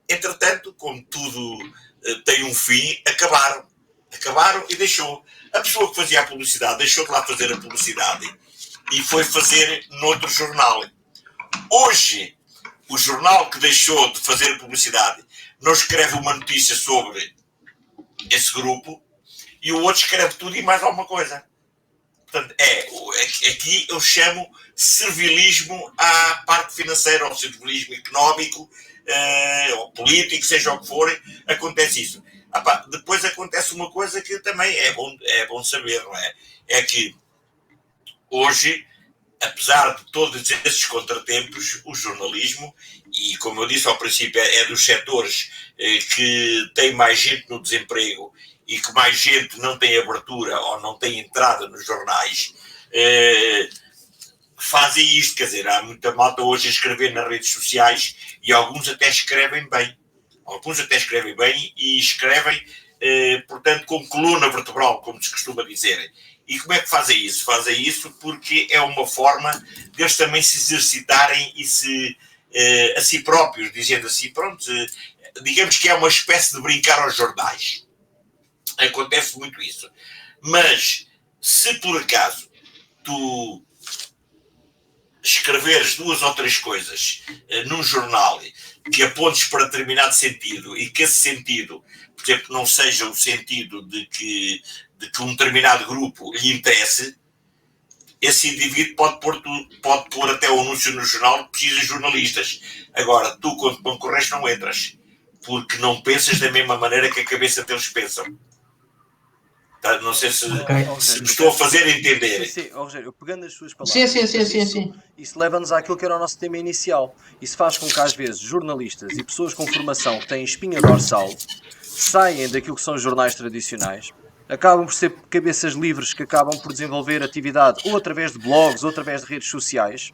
Entretanto, como tudo tem um fim, acabaram e deixou. A pessoa que fazia a publicidade deixou de lá fazer a publicidade e foi fazer noutro jornal. Hoje, o jornal que deixou de fazer a publicidade não escreve uma notícia sobre esse grupo e o outro escreve tudo e mais alguma coisa. Portanto, aqui eu chamo servilismo à parte financeira, ou servilismo económico, ou político, seja o que for, acontece isso. Depois acontece uma coisa que também é bom saber, não é? É que hoje, apesar de todos esses contratempos, o jornalismo, e como eu disse ao princípio, é dos setores que tem mais gente no desemprego e que mais gente não tem abertura ou não tem entrada nos jornais, fazem isto. Quer dizer, há muita malta hoje a escrever nas redes sociais e alguns até escrevem bem. E escrevem, portanto, com coluna vertebral, como se costuma dizer. E como é que fazem isso? Fazem isso porque é uma forma de eles também se exercitarem e a si próprios, dizendo assim, pronto, digamos que é uma espécie de brincar aos jornais. Acontece muito isso. Mas, se por acaso tu escreveres 2 ou 3 coisas num jornal que apontes para determinado sentido e que esse sentido, por exemplo, não seja o sentido de que um determinado grupo lhe interesse, esse indivíduo pode pôr até o anúncio no jornal que precisa de jornalistas. Agora, tu, quando concorres, não entras, porque não pensas da mesma maneira que a cabeça deles pensam. Tá? Não sei se me estou a fazer entender. Sim, Rogério, pegando as suas palavras. Sim. Isso leva-nos àquilo que era o nosso tema inicial. Isso faz com que, às vezes, jornalistas e pessoas com formação que têm espinha dorsal saem daquilo que são os jornais tradicionais, acabam por ser cabeças livres que acabam por desenvolver atividade ou através de blogs ou através de redes sociais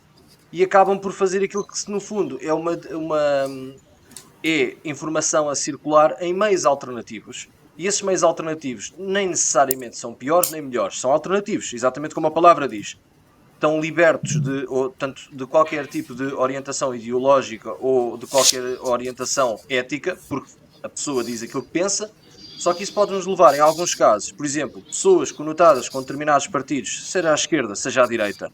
e acabam por fazer aquilo que, no fundo, é informação a circular em meios alternativos. E esses meios alternativos nem necessariamente são piores nem melhores, são alternativos, exatamente como a palavra diz. Estão libertos de qualquer tipo de orientação ideológica ou de qualquer orientação ética, porque a pessoa diz aquilo que pensa, só que isso pode nos levar, em alguns casos, por exemplo, pessoas conotadas com determinados partidos, seja à esquerda, seja à direita,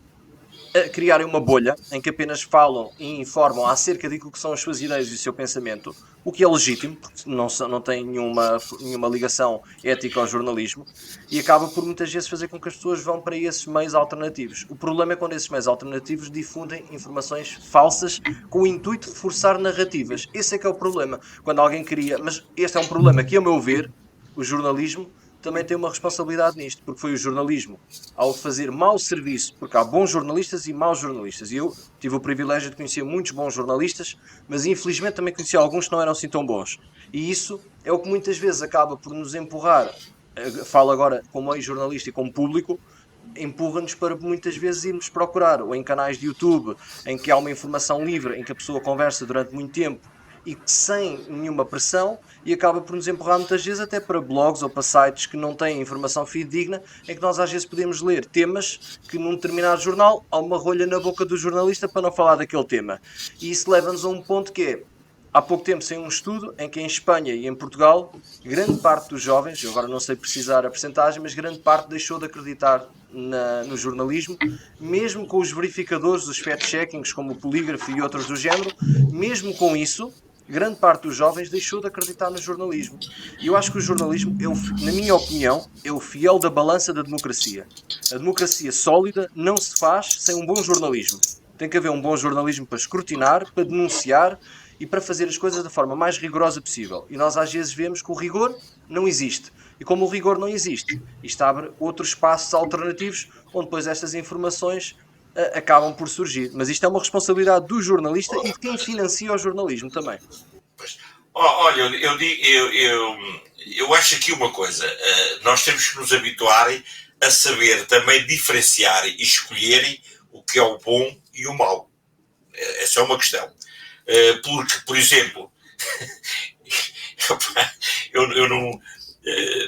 a criarem uma bolha em que apenas falam e informam acerca daquilo que são as suas ideias e o seu pensamento, o que é legítimo, porque não tem nenhuma ligação ética ao jornalismo, e acaba por muitas vezes fazer com que as pessoas vão para esses meios alternativos. O problema é quando esses meios alternativos difundem informações falsas com o intuito de forçar narrativas. Esse é que é o problema. Quando alguém cria... Mas este é um problema que, a meu ver, o jornalismo também tem uma responsabilidade nisto, porque foi o jornalismo, ao fazer mau serviço, porque há bons jornalistas e maus jornalistas, e eu tive o privilégio de conhecer muitos bons jornalistas, mas infelizmente também conheci alguns que não eram assim tão bons, e isso é o que muitas vezes acaba por nos empurrar, falo agora como ex-jornalista e como público, empurra-nos para muitas vezes irmos procurar, ou em canais de YouTube, em que há uma informação livre, em que a pessoa conversa durante muito tempo, e sem nenhuma pressão, e acaba por nos empurrar muitas vezes até para blogs ou para sites que não têm informação fidedigna, em que nós às vezes podemos ler temas que num determinado jornal há uma rolha na boca do jornalista para não falar daquele tema. E isso leva-nos a um ponto que é, há pouco tempo saiu um estudo em que em Espanha e em Portugal, grande parte dos jovens, eu agora não sei precisar a percentagem, mas grande parte deixou de acreditar no jornalismo, mesmo com os verificadores, os fact-checkings, como o polígrafo e outros do género, mesmo com isso, grande parte dos jovens deixou de acreditar no jornalismo. E eu acho que o jornalismo, na minha opinião, é o fiel da balança da democracia. A democracia sólida não se faz sem um bom jornalismo. Tem que haver um bom jornalismo para escrutinar, para denunciar e para fazer as coisas da forma mais rigorosa possível. E nós às vezes vemos que o rigor não existe. E como o rigor não existe, isto abre outros espaços alternativos onde depois estas informações acabam por surgir. Mas isto é uma responsabilidade do jornalista e de quem financia o jornalismo também. Olha, eu acho aqui uma coisa. Nós temos que nos habituar a saber também diferenciar e escolher o que é o bom e o mau. Essa é uma questão. Porque, por exemplo, eu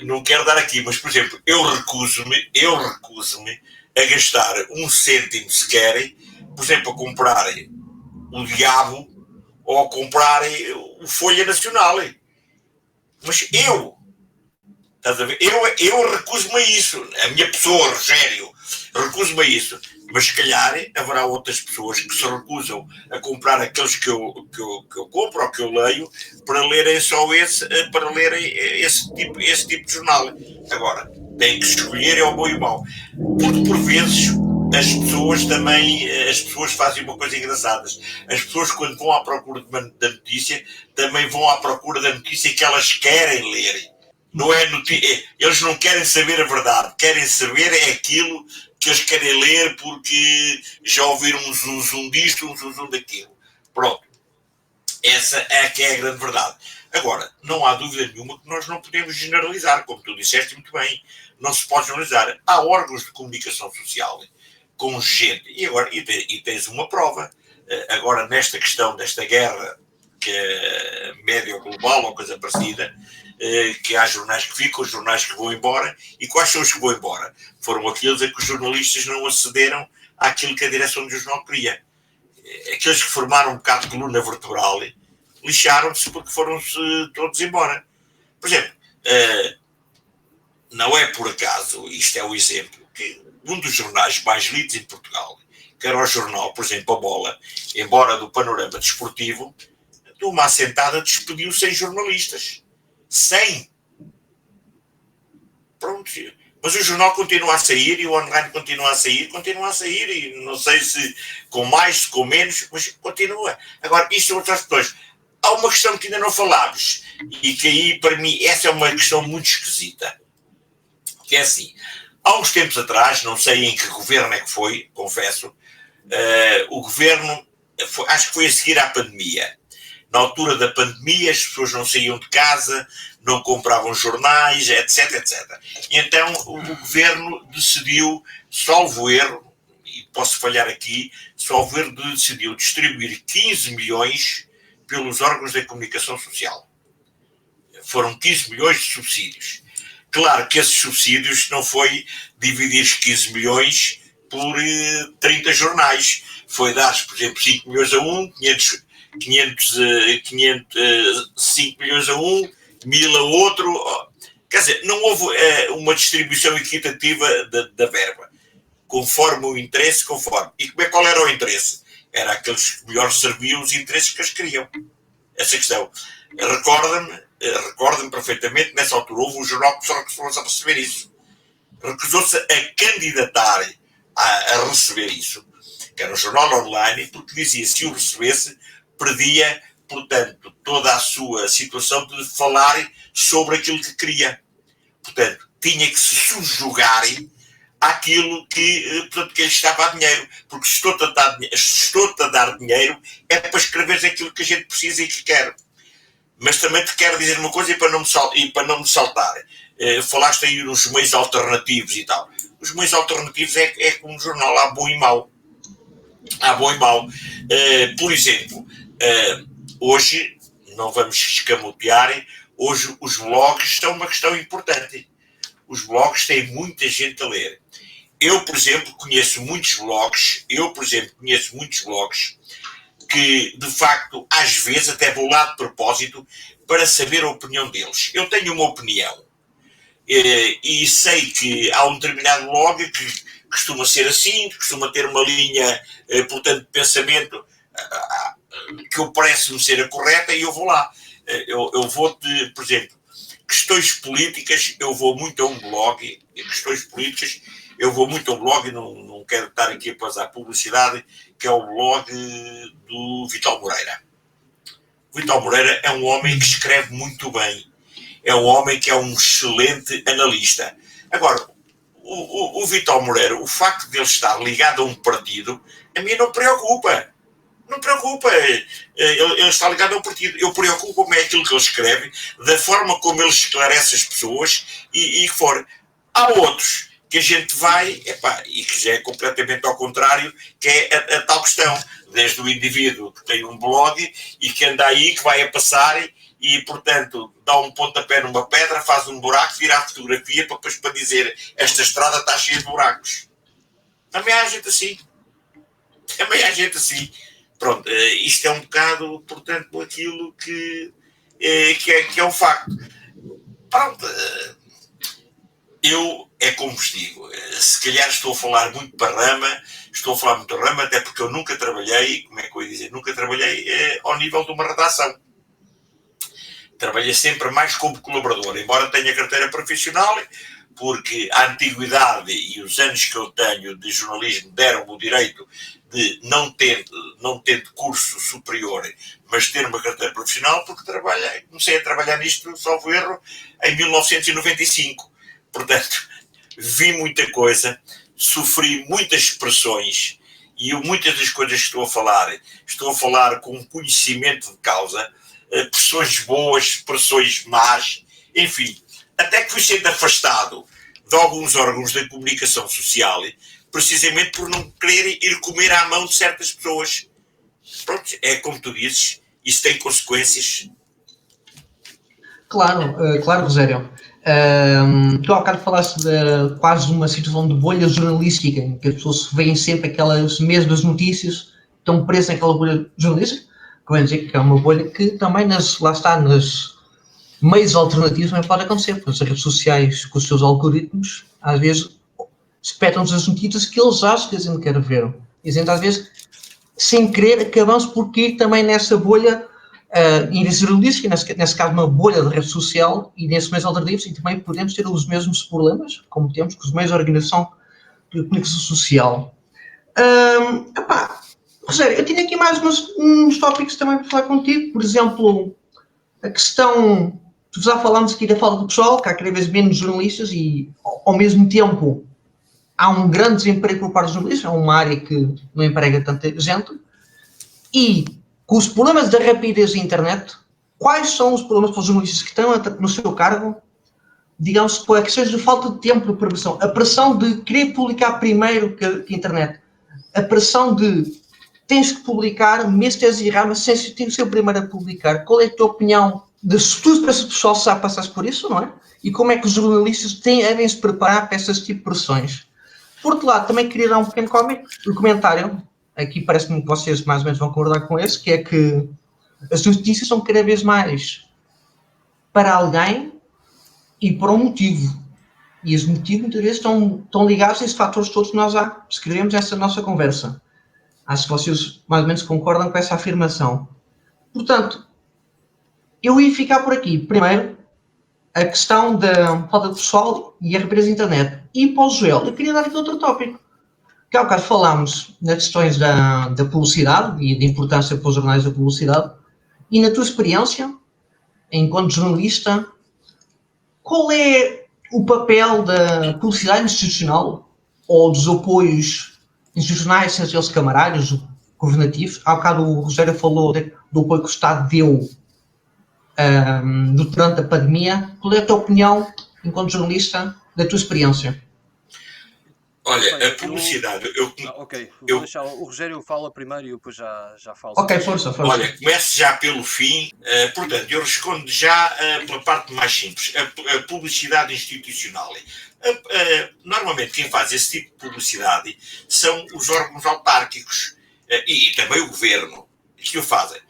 não quero dar aqui, mas, por exemplo, eu recuso-me a gastar um cêntimo sequer, por exemplo, a comprar o Diabo ou a comprar o Folha Nacional. Mas estás a ver? Eu recuso-me a isso. A minha pessoa, Rogério, recuso-me a isso. Mas se calhar haverá outras pessoas que se recusam a comprar aqueles que eu compro ou que eu leio para lerem esse tipo de jornal. Agora, tem que escolher é o bom e o mau. Porque por vezes as pessoas fazem uma coisa engraçada. As pessoas, quando vão à procura da notícia, também vão à procura da notícia que elas querem ler. Não é eles não querem saber a verdade, querem saber é aquilo que eles querem ler porque já ouviram um zum disto, um zum daquilo. Pronto. Essa é que é a grande verdade. Agora, não há dúvida nenhuma que nós não podemos generalizar, como tu disseste muito bem. Não se pode generalizar. Há órgãos de comunicação social com gente. E tens uma prova. Agora, nesta questão desta guerra que é média ou global ou coisa parecida, que há jornais que ficam, jornais que vão embora. E quais são os que vão embora? Foram aqueles a que os jornalistas não acederam àquilo que a direção do jornal queria. Aqueles que formaram um bocado de coluna vertebral lixaram-se porque foram-se todos embora. Por exemplo, não é por acaso, isto é o exemplo, que um dos jornais mais lidos em Portugal, que era o jornal, por exemplo, a Bola, embora do panorama desportivo, de uma assentada despediu 100 jornalistas. 100! Pronto. Mas o jornal continua a sair e o online continua a sair e não sei se com mais, se com menos, mas continua. Agora, isto são outras questões. Há uma questão que ainda não falámos e que aí, para mim, essa é uma questão muito esquisita. Que é assim, há uns tempos atrás, não sei em que governo é que foi, confesso, o governo, acho que foi a seguir à pandemia. Na altura da pandemia, as pessoas não saíam de casa, não compravam jornais, etc, etc. E então o governo decidiu, salvo erro, e posso falhar aqui, salvo erro, decidiu distribuir 15 milhões pelos órgãos da comunicação social. Foram 15 milhões de subsídios. Claro que esses subsídios não foi dividir os 15 milhões por 30 jornais. Foi dar, por exemplo, 5 milhões a um, 5 milhões a um, 1000 a outro. Quer dizer, não houve uma distribuição equitativa da verba. conforme o interesse, E qual era o interesse? Era aqueles que melhor serviam os interesses que eles queriam. Essa questão. Recordo-me perfeitamente, nessa altura houve um jornal que só recusou-se a receber isso. Recusou-se a candidatar a receber isso, que era um jornal online, porque dizia que se o recebesse, perdia, portanto, toda a sua situação de falar sobre aquilo que queria. Portanto, tinha que se subjugar àquilo que lhe estava a dinheiro. Porque se estou-te a dar dinheiro, é para escreveres aquilo que a gente precisa e que quer. Mas também te quero dizer uma coisa e para não me saltar. Falaste aí nos meios alternativos e tal. Os meios alternativos é como um jornal, há bom e mau. Por exemplo, hoje, não vamos escamotear, hoje os blogs são uma questão importante. Os blogs têm muita gente a ler. Eu, por exemplo, conheço muitos blogs que, de facto, às vezes até vou lá de propósito para saber a opinião deles. Eu tenho uma opinião e sei que há um determinado blog que costuma ser assim, que costuma ter uma linha, portanto, de pensamento que eu parece-me ser a correta e eu vou lá. Eu vou, por exemplo, questões políticas, eu vou muito a um blog, e não quero estar aqui a passar publicidade, que é o blog do Vital Moreira. O Vital Moreira é um homem que escreve muito bem, é um homem que é um excelente analista. Agora, o Vital Moreira, o facto de ele estar ligado a um partido, a mim não preocupa. Não preocupa, ele está ligado a um partido. Eu preocupo-me é aquilo que ele escreve, da forma como ele esclarece as pessoas e que for. Há outros que a gente vai, e que já é completamente ao contrário, que é a tal questão, desde o indivíduo que tem um blog e que anda aí, que vai a passar e, portanto, dá um pontapé numa pedra, faz um buraco, vira a fotografia para dizer esta estrada está cheia de buracos. Também há gente assim. Pronto, isto é um bocado, portanto, aquilo que é um facto. Pronto, é como vos digo, se calhar estou a falar muito rama, até porque eu nunca trabalhei, como é que eu ia dizer, ao nível de uma redação. Trabalhei sempre mais como colaborador, embora tenha carteira profissional, porque a antiguidade e os anos que eu tenho de jornalismo deram-me o direito de, não tendo curso superior, mas ter uma carteira profissional, porque comecei a trabalhar nisto, salvo erro, em 1995. Portanto, vi muita coisa, sofri muitas expressões, e muitas das coisas que estou a falar com conhecimento de causa, pressões boas, pressões más, enfim, até que fui sendo afastado de alguns órgãos da comunicação social, precisamente por não querer ir comer à mão de certas pessoas. Pronto, é como tu dizes, isso tem consequências. Claro, Rogério. Tu há bocado falaste de quase uma situação de bolha jornalística, em que as pessoas veem sempre aquelas mesmas notícias, estão presas naquela bolha jornalística, que vem dizer que é uma bolha que também nos meios alternativos também pode acontecer, porque as redes sociais, com os seus algoritmos, às vezes espetam-nos as notícias que eles acham que a gente quer ver. E a gente, às vezes, sem querer, acabamos por cair também nessa bolha jornalística, nesse caso uma bolha de rede social, e nesses meios alternativos, e também podemos ter os mesmos problemas, como temos com os meios de organização de comunicação social. Rogério, eu tinha aqui mais uns tópicos também para falar contigo, por exemplo, a questão, tu já falámos aqui da falta de pessoal, que há cada vez menos jornalistas e, ao mesmo tempo, há um grande desemprego por parte dos jornalistas, é uma área que não emprega tanta gente, e com os problemas da rapidez da internet, quais são os problemas para os jornalistas que estão no seu cargo, digamos, com a questão de falta de tempo de produção, a pressão de querer publicar primeiro que a internet, a pressão de tens que publicar, mesmo que estejas errado, mas sem ser o primeiro a publicar. Qual é a tua opinião de se tu para esse pessoal já passaste por isso, não é? E como é que os jornalistas devem se preparar para essas tipo de pressões? Por outro lado, também queria dar um pequeno comentário, aqui parece-me que vocês mais ou menos vão concordar com esse, que é que as notícias são cada vez mais para alguém e por um motivo. E os motivos, muitas vezes, estão ligados a esses fatores todos que nós já escrevemos nessa nossa conversa. Acho que vocês mais ou menos concordam com essa afirmação. Portanto, eu ia ficar por aqui. Primeiro, a questão da falta de pessoal e a rapidez da internet. E para o Joel, eu queria dar aqui outro tópico. Que há bocado falámos nas questões da publicidade e da importância para os jornais da publicidade. E na tua experiência, enquanto jornalista, qual é o papel da publicidade institucional ou dos apoios institucionais, sejam eles camarários, governativos? Há bocado o Rogério falou do apoio que o Estado deu durante a pandemia. Qual é a tua opinião, enquanto jornalista, da tua experiência? Olha, a publicidade... Ok, vou deixar o Rogério fala primeiro e eu depois já falo. Ok, força. Olha, começo já pelo fim. Portanto, eu respondo já pela parte mais simples. A publicidade institucional. Normalmente quem faz esse tipo de publicidade são os órgãos autárquicos e também o governo que o fazem.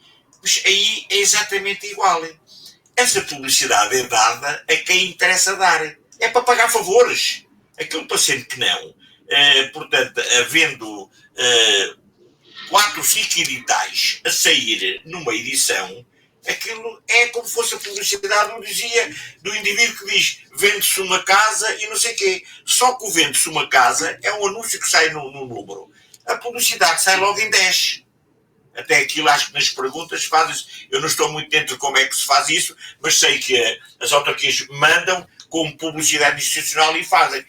Mas aí é exatamente igual. Essa publicidade é dada a quem interessa dar. É para pagar favores. Aquele paciente que não. Portanto, havendo 4 ou 5 editais a sair numa edição, aquilo é como se fosse a publicidade, não dizia, do indivíduo que diz vende-se uma casa e não sei o quê. Só que o vende-se uma casa é um anúncio que sai no número. A publicidade sai logo em 10. Até aquilo, acho que nas perguntas fazem. Eu não estou muito dentro de como é que se faz isso, mas sei que as autarquias mandam como publicidade institucional e fazem.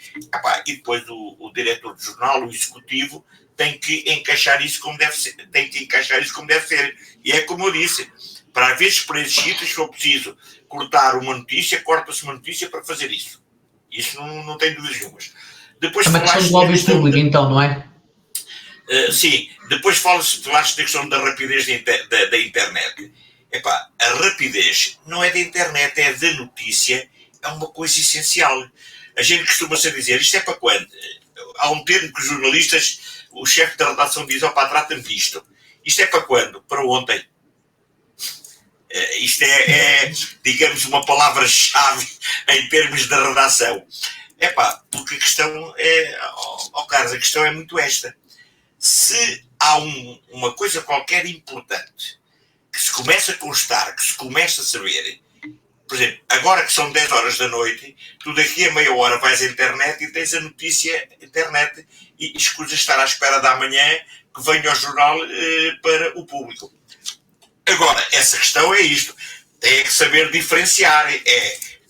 E depois o diretor do jornal, o executivo, tem que encaixar isso como deve ser. E é como eu disse, para haver preços sítios, se for preciso cortar uma notícia, corta-se uma notícia para fazer isso. Isso não tem dúvidas nenhumas. Depois é uma questão de lobby público, então, não é? Sim, depois falaste da questão da rapidez da internet. A rapidez não é da internet, é da notícia, é uma coisa essencial. A gente costuma-se dizer, isto é para quando? Há um termo que os jornalistas, o chefe da redação diz, trata-me disto. Isto é para quando? Para ontem. Isto é, digamos, uma palavra-chave em termos da redação. Porque a questão é, Carlos, a questão é muito esta. Se há uma coisa qualquer importante que se começa a constar, que se começa a saber, por exemplo, agora que são 10 horas da noite, tu daqui a meia hora vais à internet e tens a notícia internet e escusas estar à espera da manhã que venha ao jornal para o público. Agora, essa questão é isto. Tem que saber diferenciar.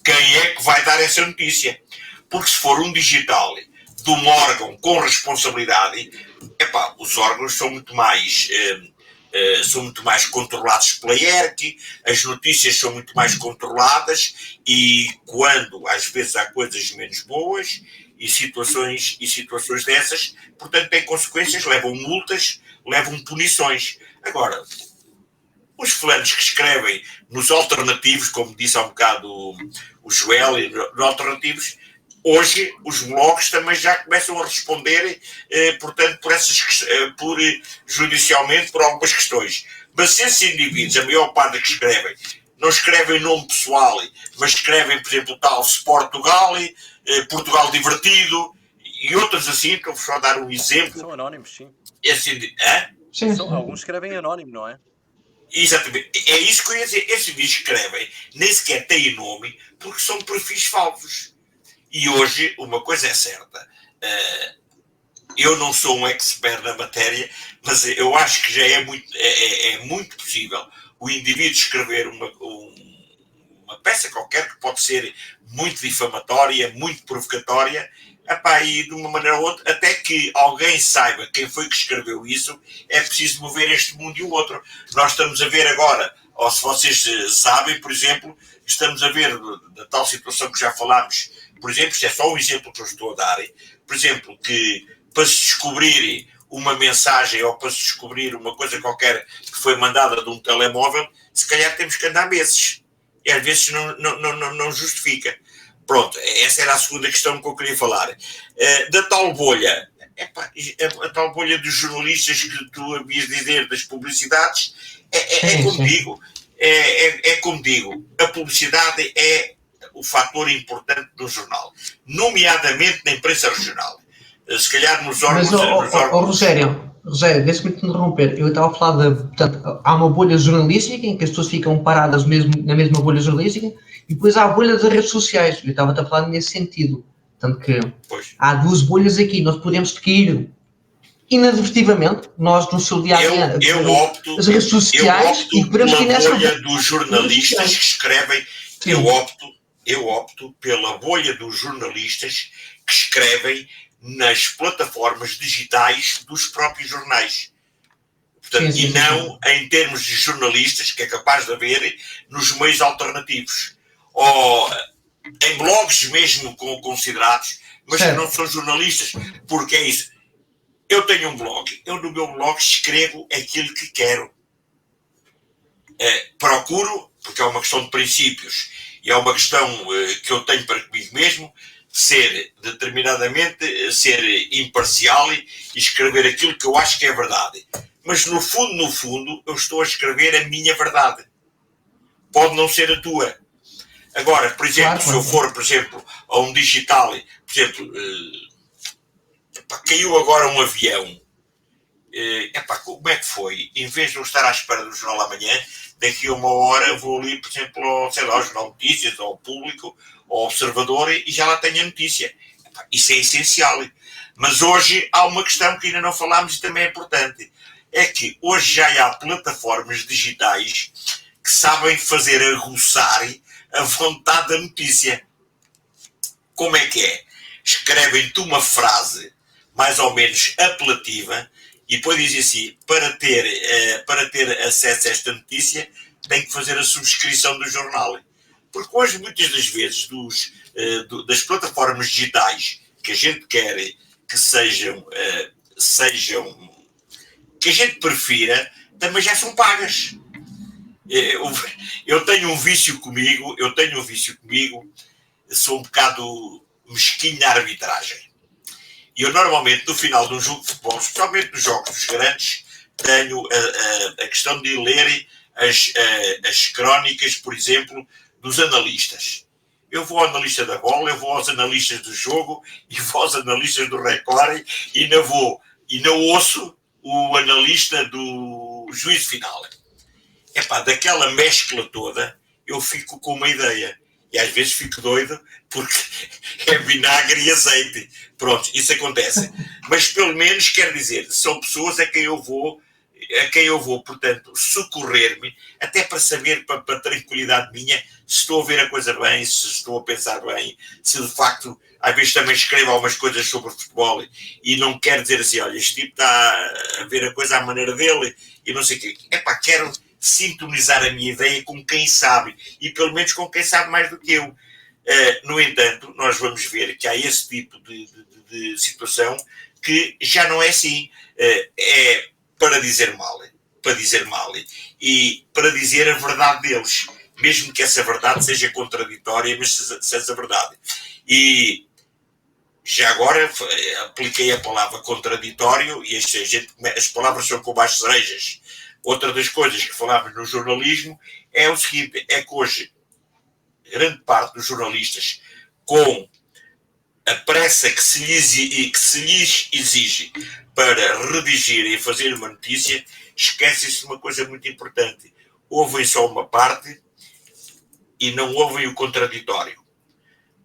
Quem é que vai dar essa notícia. Porque se for um digital de um órgão com responsabilidade, os órgãos são muito mais controlados pela IERC, as notícias são muito mais controladas e quando às vezes há coisas menos boas e situações dessas, portanto têm consequências, levam multas, levam punições. Agora, os fulanos que escrevem nos alternativos, como disse há um bocado o Joel, e nos alternativos, hoje os blogs também já começam a responder, portanto, judicialmente por algumas questões. Mas esses indivíduos, a maior parte que escrevem, não escrevem nome pessoal, mas escrevem, por exemplo, tal Portugal, Portugal Divertido e outros assim, estou só a dar um exemplo. São anónimos, sim. Sim. Alguns escrevem anónimo, não é? Exatamente. É isso que eu ia dizer. Esses indivíduos escrevem, nem sequer têm nome, porque são perfis falsos. E hoje, uma coisa é certa, eu não sou um expert na matéria, mas eu acho que já é muito possível o indivíduo escrever uma peça qualquer que pode ser muito difamatória, muito provocatória, e de uma maneira ou outra, até que alguém saiba quem foi que escreveu isso, é preciso mover este mundo e o outro. Nós estamos a ver agora, ou se vocês sabem, por exemplo, estamos a ver da tal situação que já falámos. Por exemplo, isto é só um exemplo que eu estou a dar, por exemplo, que para se descobrir uma mensagem ou para se descobrir uma coisa qualquer que foi mandada de um telemóvel, se calhar temos que andar meses. E às vezes não justifica. Pronto, essa era a segunda questão que eu queria falar. Da tal bolha, a tal bolha dos jornalistas que tu havias de dizer, das publicidades, como digo, a publicidade é o fator importante do jornal, nomeadamente na imprensa regional. Se calhar nos órgãos... Mas, Rogério, deixa-me te interromper. Eu estava a falar de, portanto, há uma bolha jornalística em que as pessoas ficam paradas mesmo na mesma bolha jornalística e depois há a bolha das redes sociais. Eu estava a falar nesse sentido. Portanto, que há duas bolhas aqui. Nós podemos ir inadvertidamente, nós no seu dia-a-dia, as redes sociais e podemos ir nessa bolha dos jornalistas que escrevem. Eu opto pela bolha dos jornalistas que escrevem nas plataformas digitais dos próprios jornais. Portanto, sim, e não em termos de jornalistas, que é capaz de haver nos meios alternativos. Ou em blogs mesmo considerados, mas que não são jornalistas. Porque é isso. Eu tenho um blog. Eu no meu blog escrevo aquilo que quero. Procuro, porque é uma questão de princípios, e é uma questão que eu tenho para comigo mesmo, ser imparcial e escrever aquilo que eu acho que é verdade. Mas no fundo, eu estou a escrever a minha verdade. Pode não ser a tua. Agora, por exemplo, se eu for, por exemplo, a um digital, por exemplo, caiu agora um avião, como é que foi? Em vez de eu estar à espera do jornal amanhã, daqui a uma hora vou ali, por exemplo, ao Jornal de Notícias, ao Público, ao Observador, e já lá tenho a notícia. Isso é essencial. Mas hoje há uma questão que ainda não falámos e também é importante. É que hoje já há plataformas digitais que sabem fazer aguçar a vontade da notícia. Como é que é? Escrevem-te uma frase mais ou menos apelativa e depois dizem assim, para ter acesso a esta notícia tem que fazer a subscrição do jornal. Porque hoje, muitas das vezes, das plataformas digitais que a gente quer que sejam que a gente prefira, também já são pagas. Eu tenho um vício comigo, sou um bocado mesquinho na arbitragem. E eu normalmente, no final de um jogo de futebol, especialmente nos jogos dos grandes, tenho a questão de ler as crónicas, por exemplo, dos analistas. Eu vou ao analista da bola, eu vou aos analistas do jogo, e vou aos analistas do Record, e não ouço o analista do juízo final. Daquela mescla toda, eu fico com uma ideia. E às vezes fico doido, porque é vinagre e azeite. Pronto, isso acontece. Mas pelo menos, quer dizer, são pessoas a quem eu vou, portanto, socorrer-me, até para saber, para tranquilidade minha, se estou a ver a coisa bem, se estou a pensar bem, se de facto, às vezes também escrevo algumas coisas sobre o futebol e não quero dizer assim, olha, este tipo está a ver a coisa à maneira dele e não sei o quê. Quero sintonizar a minha ideia com quem sabe, e pelo menos com quem sabe mais do que eu. No entanto, nós vamos ver que há esse tipo de situação que já não é assim. É para dizer mal e para dizer a verdade deles, mesmo que essa verdade seja contraditória, mas seja verdade. E já agora apliquei a palavra contraditório e as palavras são como as cerejas. Outra das coisas que falamos no jornalismo é o seguinte, é que hoje grande parte dos jornalistas, com a pressa que se lhes exige para redigir e fazer uma notícia, esquecem-se de uma coisa muito importante. Ouvem só uma parte e não ouvem o contraditório.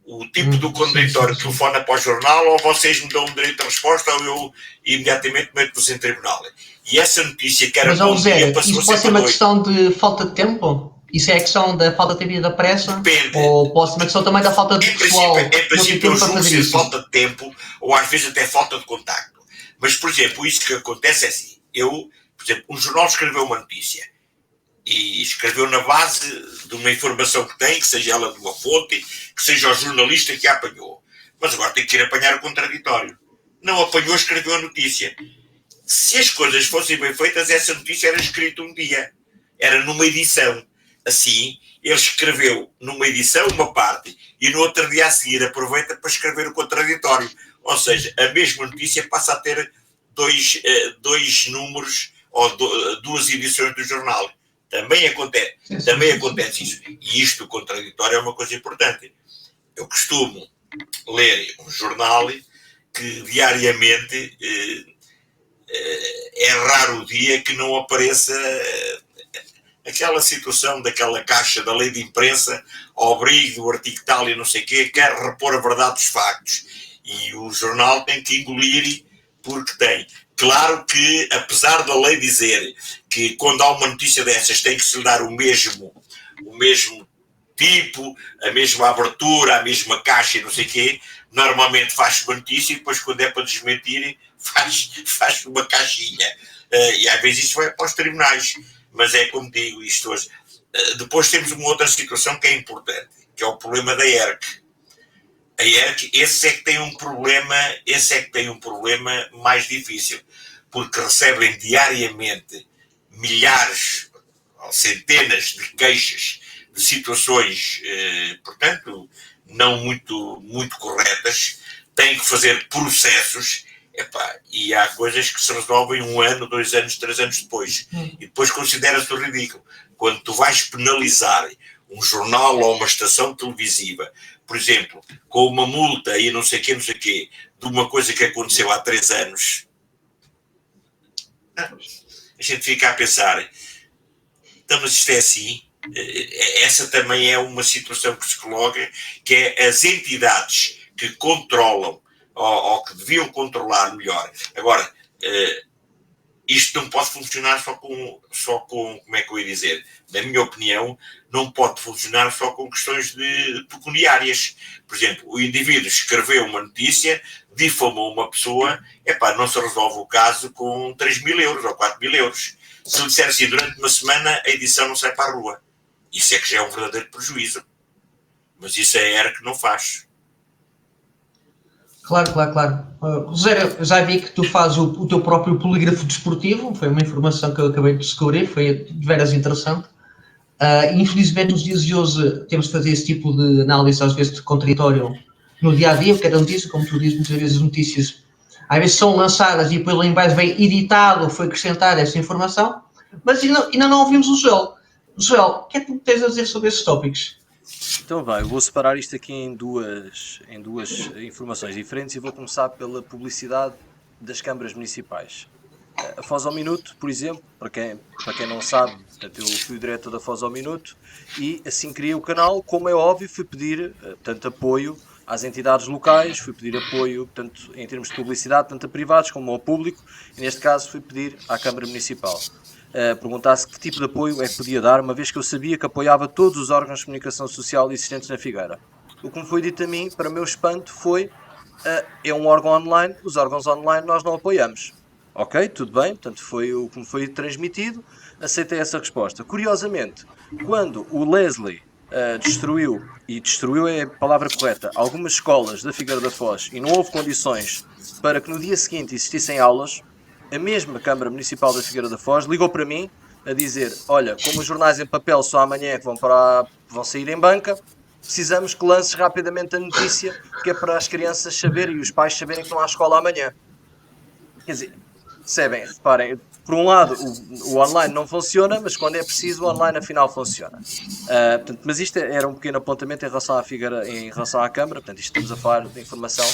O tipo do contraditório telefona para o jornal, ou vocês me dão um direito de resposta, ou eu imediatamente meto-vos em tribunal. E essa notícia que era bom dia passou isso pode ser uma questão de falta de tempo? Isso é a questão da falta de tempo e da pressa? Depende. Ou pode ser uma questão também da falta de pessoal? Em princípio, eu julgo ser falta de tempo, ou às vezes até falta de contacto. Mas, por exemplo, isso que acontece é assim. Por exemplo, um jornal escreveu uma notícia. E escreveu na base de uma informação que tem, que seja ela de uma fonte, que seja o jornalista que a apanhou. Mas agora tem que ir apanhar o contraditório. Não apanhou, escreveu a notícia. Se as coisas fossem bem feitas, essa notícia era escrita um dia. Era numa edição. Assim, ele escreveu numa edição uma parte e no outro dia a seguir aproveita para escrever o contraditório. Ou seja, a mesma notícia passa a ter dois números ou duas edições do jornal. Também acontece isso. E isto, o contraditório, é uma coisa importante. Eu costumo ler um jornal que diariamente é raro o dia que não apareça aquela situação daquela caixa da lei de imprensa ao abrigo do artigo tal e não sei o quê, quer repor a verdade dos factos. E o jornal tem que engolir porque tem. Claro que, apesar da lei dizer que quando há uma notícia dessas tem que se lhe dar o mesmo tipo, a mesma abertura, a mesma caixa e não sei o quê, normalmente faz-se uma notícia e depois quando é para desmentir faz uma caixinha. E às vezes isso vai para os tribunais. Mas é como digo, isto hoje. Depois temos uma outra situação que é importante, que é o problema da ERC. A ERC, esse é que tem um problema mais difícil, porque recebem diariamente milhares ou centenas de queixas de situações, portanto, não muito corretas, têm que fazer processos. E há coisas que se resolvem 1 ano, 2 anos, 3 anos depois. E depois considera-se ridículo. Quando tu vais penalizar um jornal ou uma estação televisiva, por exemplo, com uma multa e não sei o quê, de uma coisa que aconteceu há 3 anos, a gente fica a pensar, então, mas isto é assim? Essa também é uma situação que se coloca, que é as entidades que controlam ou que deviam controlar melhor. Agora, isto não pode funcionar só com, como é que eu ia dizer, na minha opinião, não pode funcionar só com questões de pecuniárias. Por exemplo, o indivíduo escreveu uma notícia, difamou uma pessoa, não se resolve o caso com 3.000 euros ou 4.000 euros. Se lhe disser assim, durante uma semana a edição não sai para a rua. Isso é que já é um verdadeiro prejuízo. Mas isso a ERC não faz. Claro. José, eu já vi que tu fazes o teu próprio polígrafo desportivo, foi uma informação que eu acabei de descobrir, foi de veras interessante. Infelizmente, nos dias de hoje, temos de fazer esse tipo de análise, às vezes, de contraditório no dia-a-dia, porque a notícia, como tu dizes, muitas vezes as notícias, às vezes são lançadas e depois lá em baixo vem editado, foi acrescentada essa informação, mas ainda não ouvimos o Joel. Joel, o que é que tu tens a dizer sobre esses tópicos? Então vai, eu vou separar isto aqui em duas informações diferentes e vou começar pela publicidade das câmaras municipais. A Foz ao Minuto, por exemplo, para quem não sabe, portanto, eu fui o diretor da Foz ao Minuto e assim criei o canal, como é óbvio, fui pedir apoio às entidades locais, fui pedir apoio tanto em termos de publicidade, tanto a privados como ao público, e neste caso fui pedir à Câmara Municipal. Perguntasse que tipo de apoio é que podia dar, uma vez que eu sabia que apoiava todos os órgãos de comunicação social existentes na Figueira. O que me foi dito a mim, para meu espanto, foi é um órgão online, os órgãos online nós não apoiamos. Ok, tudo bem, portanto foi o que me foi transmitido, aceitei essa resposta. Curiosamente, quando o Leslie destruiu é a palavra correta, algumas escolas da Figueira da Foz e não houve condições para que no dia seguinte existissem aulas, a mesma Câmara Municipal da Figueira da Foz ligou para mim a dizer, olha, como os jornais em papel só amanhã é que vão sair em banca, precisamos que lances rapidamente a notícia, que é para as crianças saberem e os pais saberem que não há escola amanhã. Quer dizer, percebem, reparem, por um lado o online não funciona, mas quando é preciso o online afinal funciona. Portanto, mas isto era um pequeno apontamento em relação à Figueira, em relação à Câmara, portanto isto estamos a falar de informação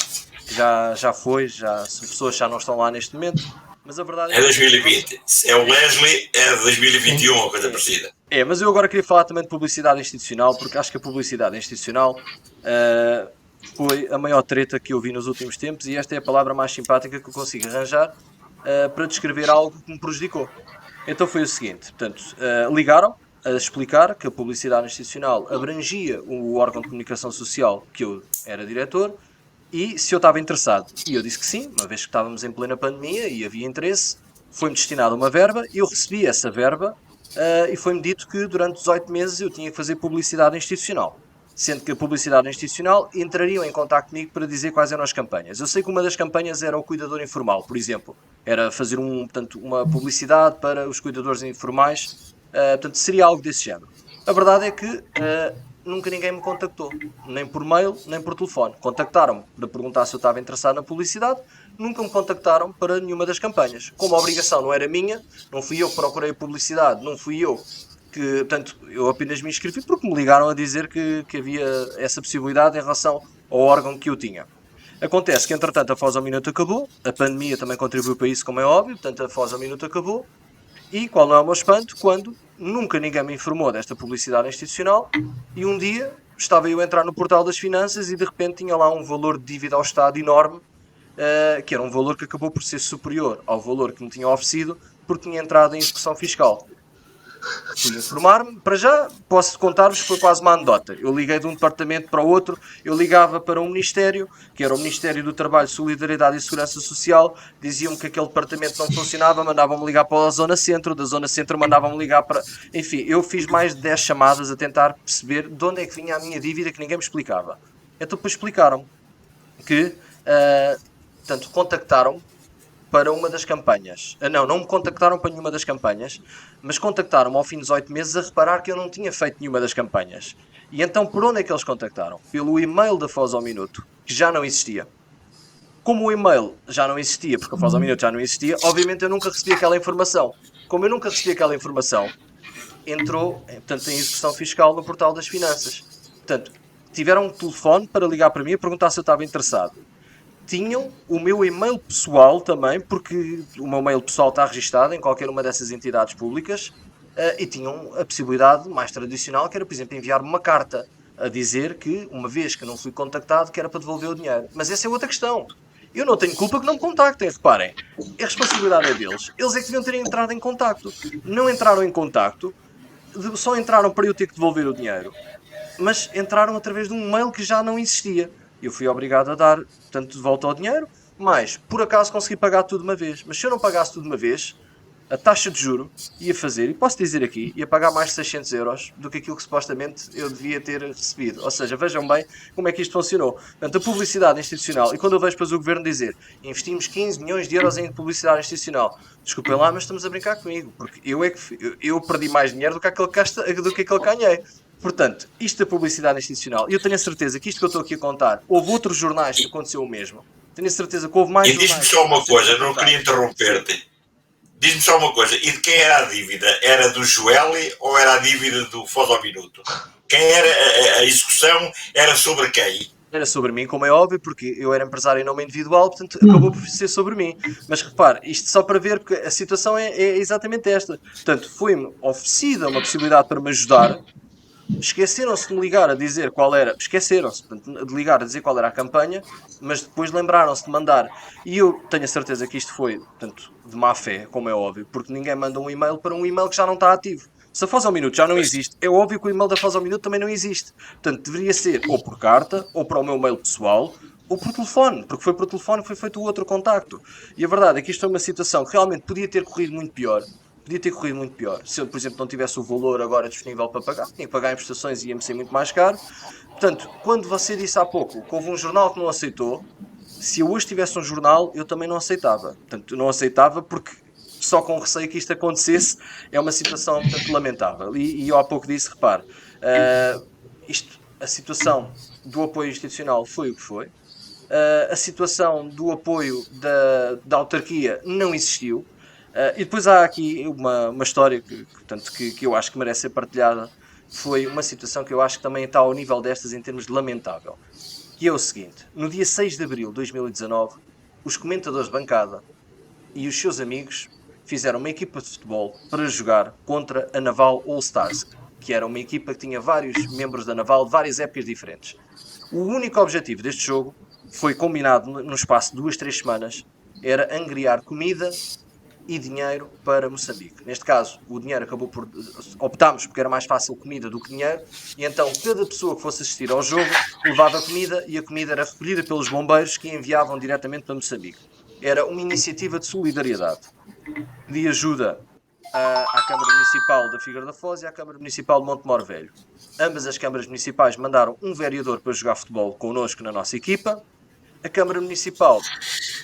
que já foi, as pessoas já não estão lá neste momento. Mas a verdade é 2020. É o Leslie, é 2021 ou coisa parecida. Mas eu agora queria falar também de publicidade institucional, porque acho que a publicidade institucional foi a maior treta que eu vi nos últimos tempos e esta é a palavra mais simpática que eu consigo arranjar para descrever algo que me prejudicou. Então foi o seguinte, portanto, ligaram a explicar que a publicidade institucional abrangia o órgão de comunicação social que eu era diretor, e se eu estava interessado. E eu disse que sim, uma vez que estávamos em plena pandemia e havia interesse, foi-me destinada uma verba, e eu recebi essa verba e foi-me dito que durante 18 meses eu tinha que fazer publicidade institucional. Sendo que a publicidade institucional entrariam em contato comigo para dizer quais eram as campanhas. Eu sei que uma das campanhas era o cuidador informal, por exemplo. Era fazer uma publicidade para os cuidadores informais. Portanto, seria algo desse género. A verdade é que nunca ninguém me contactou, nem por mail, nem por telefone. Contactaram-me para perguntar se eu estava interessado na publicidade, nunca me contactaram para nenhuma das campanhas. Como a obrigação não era minha, não fui eu que procurei a publicidade, não fui eu que, portanto, eu apenas me inscrevi porque me ligaram a dizer que havia essa possibilidade em relação ao órgão que eu tinha. Acontece que, entretanto, a Foz ao Minuto acabou, a pandemia também contribuiu para isso, como é óbvio, portanto, a Foz ao Minuto acabou, e qual não é o meu espanto, quando nunca ninguém me informou desta publicidade institucional, e um dia estava eu a entrar no portal das finanças e de repente tinha lá um valor de dívida ao Estado enorme, que era um valor que acabou por ser superior ao valor que me tinha oferecido, porque tinha entrado em execução fiscal. Fui informar-me, para já posso contar-vos que foi quase uma anedota. Eu liguei de um departamento para o outro, eu ligava para um ministério, que era o Ministério do Trabalho, Solidariedade e Segurança Social, diziam-me que aquele departamento não funcionava, mandavam-me ligar para a Zona Centro, da Zona Centro mandavam-me ligar para... Enfim, eu fiz mais de 10 chamadas a tentar perceber de onde é que vinha a minha dívida que ninguém me explicava. Então depois explicaram-me que, portanto, contactaram-me para uma das campanhas. Não me contactaram para nenhuma das campanhas, mas contactaram-me ao fim dos 8 meses a reparar que eu não tinha feito nenhuma das campanhas. E então por onde é que eles contactaram? Pelo e-mail da Foz ao Minuto, que já não existia. Como o e-mail já não existia, porque a Foz ao Minuto já não existia, obviamente eu nunca recebi aquela informação. Como eu nunca recebi aquela informação, entrou, portanto, em execução fiscal no portal das finanças. Portanto, tiveram um telefone para ligar para mim e perguntar se eu estava interessado. Tinham o meu e-mail pessoal também, porque o meu e-mail pessoal está registado em qualquer uma dessas entidades públicas, e tinham a possibilidade mais tradicional, que era, por exemplo, enviar-me uma carta a dizer que, uma vez que não fui contactado, que era para devolver o dinheiro. Mas essa é outra questão. Eu não tenho culpa que não me contactem, reparem. A responsabilidade é deles. Eles é que deviam ter entrado em contacto. Não entraram em contacto, só entraram para eu ter que devolver o dinheiro, mas entraram através de um e-mail que já não existia. Eu fui obrigado a dar, portanto, de volta ao dinheiro, mas por acaso consegui pagar tudo de uma vez. Mas se eu não pagasse tudo de uma vez, a taxa de juro ia fazer, e posso dizer aqui, ia pagar mais de 600 euros do que aquilo que supostamente eu devia ter recebido. Ou seja, vejam bem como é que isto funcionou. Portanto, a publicidade institucional, e quando eu vejo depois o governo dizer investimos 15 milhões de euros em publicidade institucional, desculpem lá, mas estamos a brincar comigo, porque eu perdi mais dinheiro do que aquele que ganhei. Portanto, isto da publicidade institucional, eu tenho a certeza que isto que eu estou aqui a contar, houve outros jornais que aconteceu o mesmo. Tenho a certeza que houve mais jornais. E diz-me só uma coisa, não queria interromper-te. Diz-me só uma coisa, e de quem era a dívida? Era do Joeli ou era a dívida do Foz ao Minuto? Quem era a execução? Era sobre quem? Era sobre mim, como é óbvio, porque eu era empresário em nome individual, portanto acabou por ser sobre mim. Mas repare, isto só para ver que a situação é exatamente esta. Portanto, foi-me oferecida uma possibilidade para me ajudar. Esqueceram-se de me ligar a dizer qual era, esqueceram-se de ligar a dizer qual era a campanha, mas depois lembraram-se de mandar, e eu tenho a certeza que isto foi, portanto, de má fé, como é óbvio, porque ninguém manda um e-mail para um e-mail que já não está ativo. Se a Foz ao Minuto já não existe, é óbvio que o e-mail da Foz ao Minuto também não existe. Portanto, deveria ser ou por carta, ou para o meu mail pessoal, ou por telefone, porque foi por telefone que foi feito o outro contacto. E a verdade é que isto é uma situação que realmente podia ter corrido muito pior. Se eu, por exemplo, não tivesse o valor agora disponível para pagar, tinha que pagar em prestações e ia-me ser muito mais caro. Portanto, quando você disse há pouco que houve um jornal que não aceitou, se eu hoje tivesse um jornal, eu também não aceitava. Portanto, não aceitava porque só com receio que isto acontecesse é uma situação, portanto, lamentável. E eu há pouco disse, repare, a situação do apoio institucional foi o que foi. A situação do apoio da autarquia não existiu. E depois há aqui uma história que eu acho que merece ser partilhada. Foi uma situação que eu acho que também está ao nível destas em termos de lamentável. Que é o seguinte: no dia 6 de abril de 2019, os comentadores de bancada e os seus amigos fizeram uma equipa de futebol para jogar contra a Naval All Stars, que era uma equipa que tinha vários membros da Naval de várias épocas diferentes. O único objetivo deste jogo foi combinado no espaço de 2-3 semanas, era angriar comida e dinheiro para Moçambique. Neste caso, o dinheiro acabou por... optámos porque era mais fácil comida do que dinheiro, e então cada pessoa que fosse assistir ao jogo levava comida, e a comida era recolhida pelos bombeiros que enviavam diretamente para Moçambique. Era uma iniciativa de solidariedade, de ajuda à Câmara Municipal da Figueira da Foz e à Câmara Municipal de Montemor Velho. Ambas as câmaras municipais mandaram um vereador para jogar futebol connosco na nossa equipa. A Câmara Municipal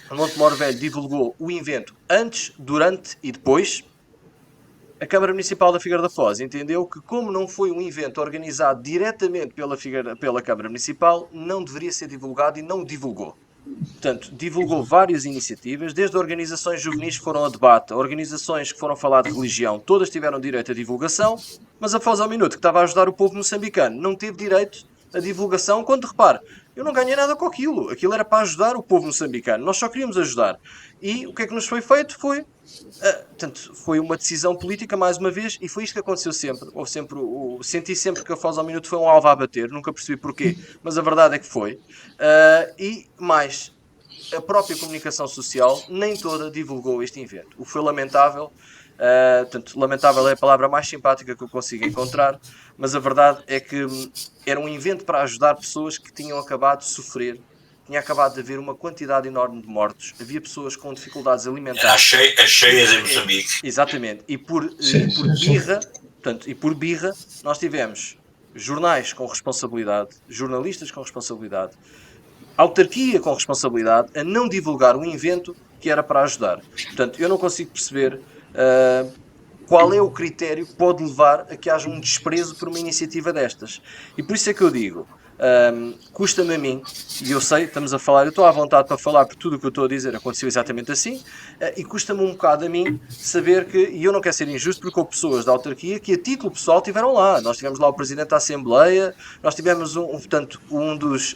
de Montemor Velho divulgou o evento antes, durante e depois. A Câmara Municipal da Figueira da Foz entendeu que, como não foi um evento organizado diretamente pela Câmara Municipal, não deveria ser divulgado e não o divulgou. Portanto, divulgou várias iniciativas, desde organizações juvenis que foram a debate, organizações que foram falar de religião, todas tiveram direito à divulgação, mas a Foz ao Minuto, que estava a ajudar o povo moçambicano, não teve direito a divulgação, quando repare, eu não ganhei nada com aquilo era para ajudar o povo moçambicano, nós só queríamos ajudar. E o que é que nos foi feito? Portanto, foi uma decisão política, mais uma vez, e foi isto que aconteceu sempre. Senti sempre que a Foz ao Minuto foi um alvo a bater, nunca percebi porquê, mas a verdade é que foi. E mais, a própria comunicação social nem toda divulgou este evento, o que foi lamentável. Portanto, lamentável é a palavra mais simpática que eu consigo encontrar, mas a verdade é que era um evento para ajudar pessoas que tinham acabado de sofrer, tinha acabado de haver uma quantidade enorme de mortos, havia pessoas com dificuldades alimentares. As cheias em Moçambique. Exatamente, e por birra, nós tivemos jornais com responsabilidade, jornalistas com responsabilidade, autarquia com responsabilidade a não divulgar um evento que era para ajudar. Portanto, eu não consigo perceber qual é o critério que pode levar a que haja um desprezo por uma iniciativa destas. E por isso é que eu digo, custa-me a mim, e eu sei, estamos a falar, eu estou à vontade para falar, porque tudo o que eu estou a dizer aconteceu exatamente assim, e custa-me um bocado a mim saber que, e eu não quero ser injusto, porque houve pessoas da autarquia que a título pessoal estiveram lá. Nós tivemos lá o Presidente da Assembleia, nós tivemos um dos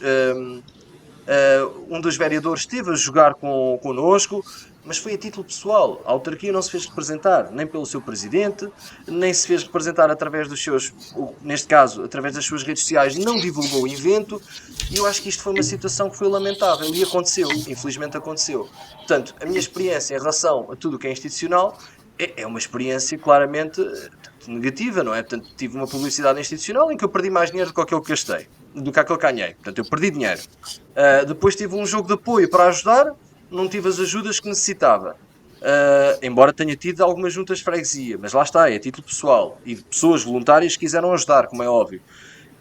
vereadores esteve a jogar connosco, mas foi a título pessoal. A autarquia não se fez representar nem pelo seu presidente, nem se fez representar através dos seus, neste caso, através das suas redes sociais, não divulgou o evento, e eu acho que isto foi uma situação que foi lamentável, e aconteceu, infelizmente aconteceu. Portanto, a minha experiência em relação a tudo o que é institucional é uma experiência claramente negativa, não é? Portanto, tive uma publicidade institucional em que eu perdi mais dinheiro do que aquilo que gastei, do que aquilo que ganhei. Portanto, eu perdi dinheiro. Depois tive um jogo de apoio para ajudar, não tive as ajudas que necessitava. Embora tenha tido algumas juntas de freguesia, mas lá está, é a título pessoal. E de pessoas voluntárias que quiseram ajudar, como é óbvio.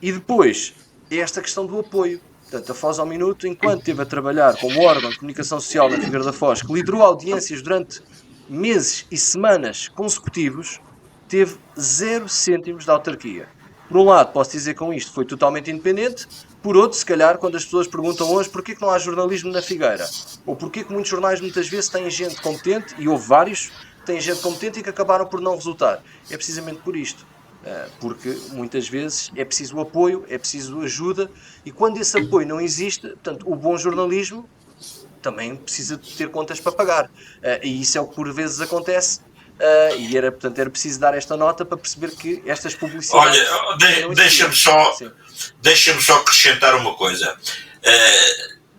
E depois, é esta questão do apoio. Portanto, a Foz ao Minuto, enquanto esteve a trabalhar como órgão de comunicação social na Figueira da Foz, que liderou audiências durante meses e semanas consecutivos, teve 0 cêntimos da autarquia. Por um lado, posso dizer com isto, foi totalmente independente. Por outro, se calhar, quando as pessoas perguntam hoje porquê que não há jornalismo na Figueira, ou porquê que muitos jornais muitas vezes têm gente competente, e houve vários que têm gente competente e que acabaram por não resultar, é precisamente por isto. Porque muitas vezes é preciso apoio, é preciso ajuda, e quando esse apoio não existe, portanto, o bom jornalismo também precisa de ter contas para pagar. E isso é o que por vezes acontece. E portanto, era preciso dar esta nota para perceber que estas publicidades... Olha, deixa-me só acrescentar uma coisa.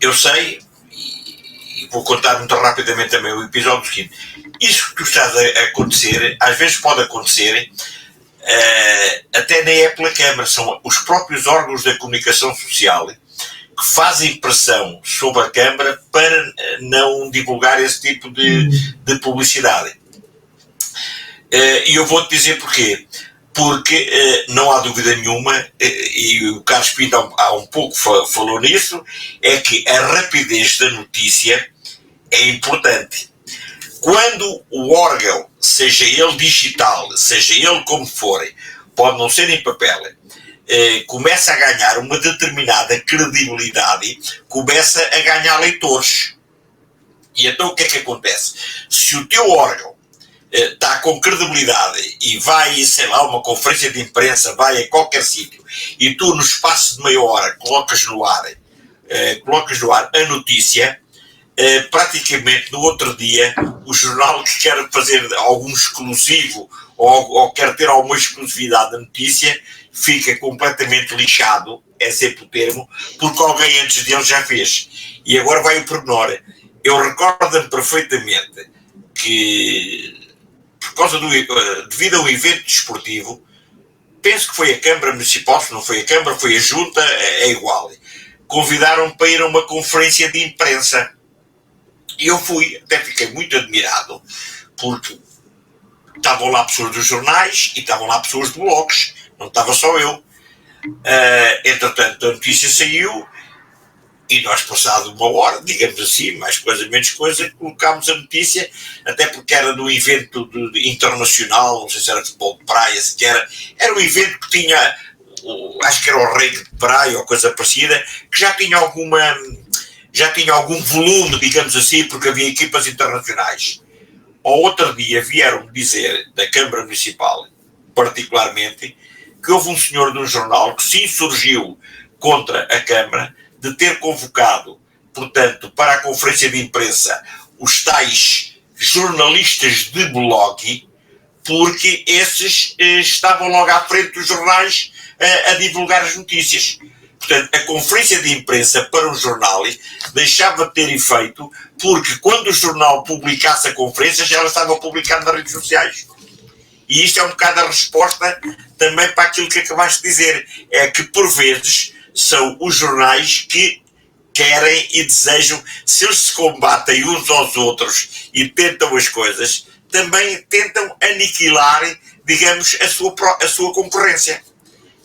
Eu sei, e vou contar muito rapidamente também o episódio seguinte. Isso que tu estás a acontecer, às vezes pode acontecer, até nem é pela Câmara, são os próprios órgãos da comunicação social que fazem pressão sobre a Câmara para não divulgar esse tipo de publicidade. E eu vou-te dizer porquê. Porque não há dúvida nenhuma, e o Carlos Pinto há um pouco falou nisso, é que a rapidez da notícia é importante. Quando o órgão, seja ele digital, seja ele como for, pode não ser em papel, começa a ganhar uma determinada credibilidade, começa a ganhar leitores. E então o que é que acontece? Se o teu órgão está com credibilidade e vai, sei lá, uma conferência de imprensa, vai a qualquer sítio, e tu no espaço de meia hora colocas no ar a notícia, praticamente no outro dia o jornal que quer fazer algum exclusivo ou quer ter alguma exclusividade da notícia fica completamente lixado, é sempre o termo, porque alguém antes dele já fez. E agora vai o pormenor. Eu recordo-me perfeitamente que, por causa devido a um evento desportivo, penso que foi a Câmara Municipal, se não foi a Câmara, foi a Junta, é igual. Convidaram-me para ir a uma conferência de imprensa. E eu fui, até fiquei muito admirado, porque estavam lá pessoas dos jornais e estavam lá pessoas de blogs, não estava só eu. Entretanto, a notícia saiu e nós, passado uma hora, digamos assim, mais coisa, menos coisa, colocámos a notícia, até porque era de um evento internacional, não sei se era futebol de praia, se era um evento que tinha, acho que era o Rei de Praia ou coisa parecida, que já tinha algum volume, digamos assim, porque havia equipas internacionais. Ao outro dia vieram-me dizer da Câmara Municipal particularmente, que houve um senhor de um jornal que se insurgiu contra a Câmara de ter convocado, portanto, para a conferência de imprensa os tais jornalistas de blog, porque esses estavam logo à frente dos jornais a divulgar as notícias. Portanto, a conferência de imprensa para um jornal deixava de ter efeito, porque quando o jornal publicasse a conferência já ela estava publicada nas redes sociais. E isto é um bocado a resposta também para aquilo que acabaste de dizer. É que, por vezes, são os jornais que querem e desejam, se eles se combatem uns aos outros e tentam as coisas, também tentam aniquilar, digamos, a sua concorrência.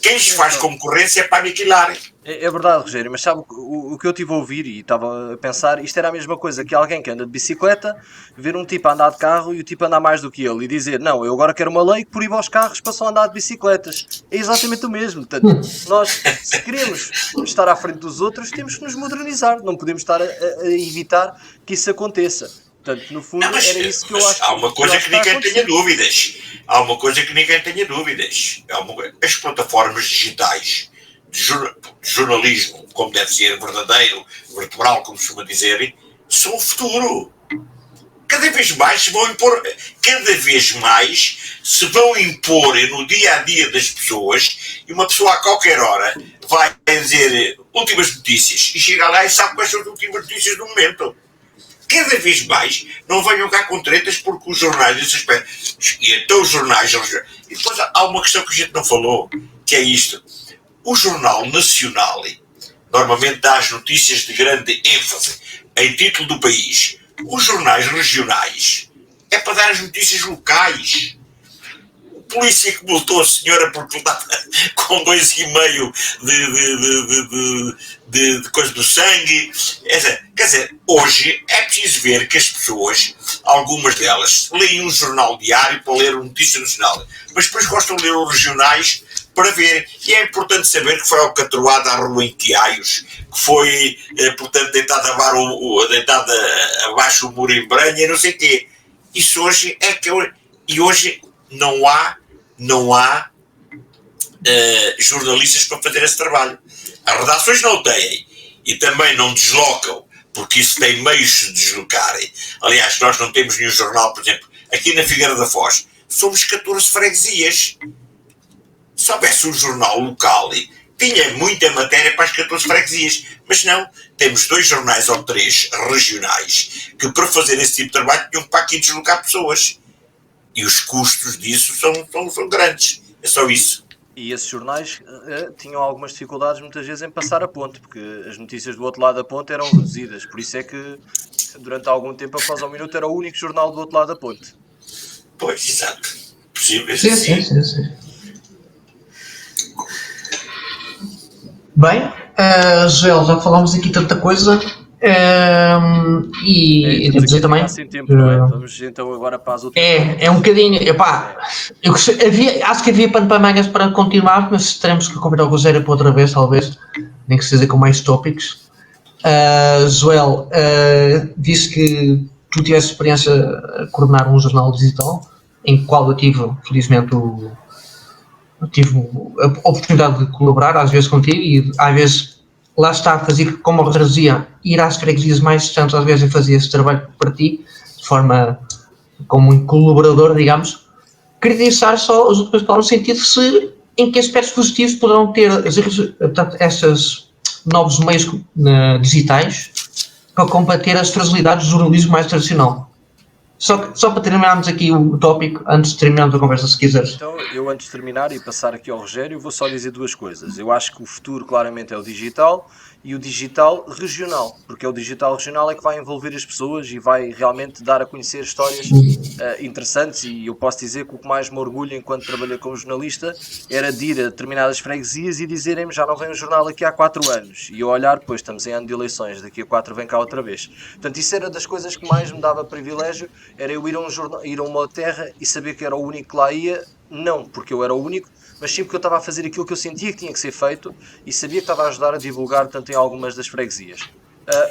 Quem lhes faz concorrência é para aniquilar. É verdade, Rogério, mas sabe o que eu estive a ouvir e estava a pensar, isto era a mesma coisa que alguém que anda de bicicleta, ver um tipo a andar de carro e o tipo a andar mais do que ele e dizer, não, eu agora quero uma lei que proíba os carros para só andar de bicicletas. É exatamente o mesmo. Portanto, nós, se queremos estar à frente dos outros, temos que nos modernizar, não podemos estar a evitar que isso aconteça. Portanto, no fundo, não, mas, era isso que eu acho. Há uma coisa que ninguém tenha dúvidas. Há uma coisa que ninguém tenha dúvidas. As plataformas digitais de jornalismo, como deve ser verdadeiro, vertebral, como se costuma dizer, são o futuro. Cada vez mais se vão impor, no dia a dia das pessoas, e uma pessoa a qualquer hora vai dizer últimas notícias e chega lá e sabe quais são as últimas notícias do momento. Cada vez mais não venham cá com tretas, porque os jornais, nesse aspecto, e então os jornais. E depois há uma questão que a gente não falou, que é isto. O Jornal Nacional normalmente dá as notícias de grande ênfase em título do país. Os jornais regionais é para dar as notícias locais. O polícia que multou a senhora porque estava com 2,5 de coisa do sangue. Quer dizer, hoje é preciso ver que as pessoas, algumas delas, leem um jornal diário para ler a notícia nacional, mas depois gostam de ler os regionais para ver. E é importante saber que foi alcatroada à rua em Quiaios, que foi, portanto, deitado abaixo o muro em Branha e não sei o quê. Isso hoje é que... E hoje não há jornalistas para fazer esse trabalho. As redações não têm e também não deslocam, porque isso tem meios de deslocarem. Aliás, nós não temos nenhum jornal, por exemplo, aqui na Figueira da Foz, somos 14 freguesias. Se houvesse um jornal local, tinha muita matéria para as 14 freguesias, mas não, temos 2 jornais ou 3 regionais que, para fazer esse tipo de trabalho, tinham que para aqui deslocar pessoas. E os custos disso são grandes. É só isso. E esses jornais tinham algumas dificuldades muitas vezes em passar a ponte, porque as notícias do outro lado da ponte eram reduzidas. Por isso é que durante algum tempo, após ao minuto, era o único jornal do outro lado da ponte. Pois, exato. Possível. Sim. Bem, Joel, já falámos aqui tanta coisa. E devo dizer também. Sem tempo, não é? Vamos então agora para as outras. É um bocadinho. Epá, acho que havia pano para mangas para continuar, mas teremos que convidar o Rogério para outra vez, talvez, nem que seja com mais tópicos. Joel, disse que tu tiveste experiência a coordenar um jornal digital, em qual eu tive, felizmente, tive a oportunidade de colaborar, às vezes contigo, e às vezes. Lá está, fazia, como o Rogério dizia, ir às freguesias mais distantes, às vezes eu fazia esse trabalho para ti, de forma como um colaborador, digamos. Queria deixar só as últimas palavras no sentido de em que aspectos positivos poderão ter estes novos meios digitais para combater as fragilidades do jornalismo mais tradicional. Só para terminarmos aqui o tópico, antes de terminarmos a conversa, se quiseres. Então, eu antes de terminar e passar aqui ao Rogério, vou só dizer 2 coisas. Eu acho que o futuro claramente é o digital e o digital regional, porque o digital regional é que vai envolver as pessoas e vai realmente dar a conhecer histórias interessantes. E eu posso dizer que o que mais me orgulha enquanto trabalhei como jornalista era de ir a determinadas freguesias e dizerem-me já não vem um jornal aqui há 4 anos. E eu olhar, pois estamos em ano de eleições, daqui a 4 vem cá outra vez. Portanto, isso era das coisas que mais me dava privilégio, era eu ir a uma terra e saber que era o único que lá ia, não porque eu era o único, mas sim porque eu estava a fazer aquilo que eu sentia que tinha que ser feito e sabia que estava a ajudar a divulgar tanto em algumas das freguesias.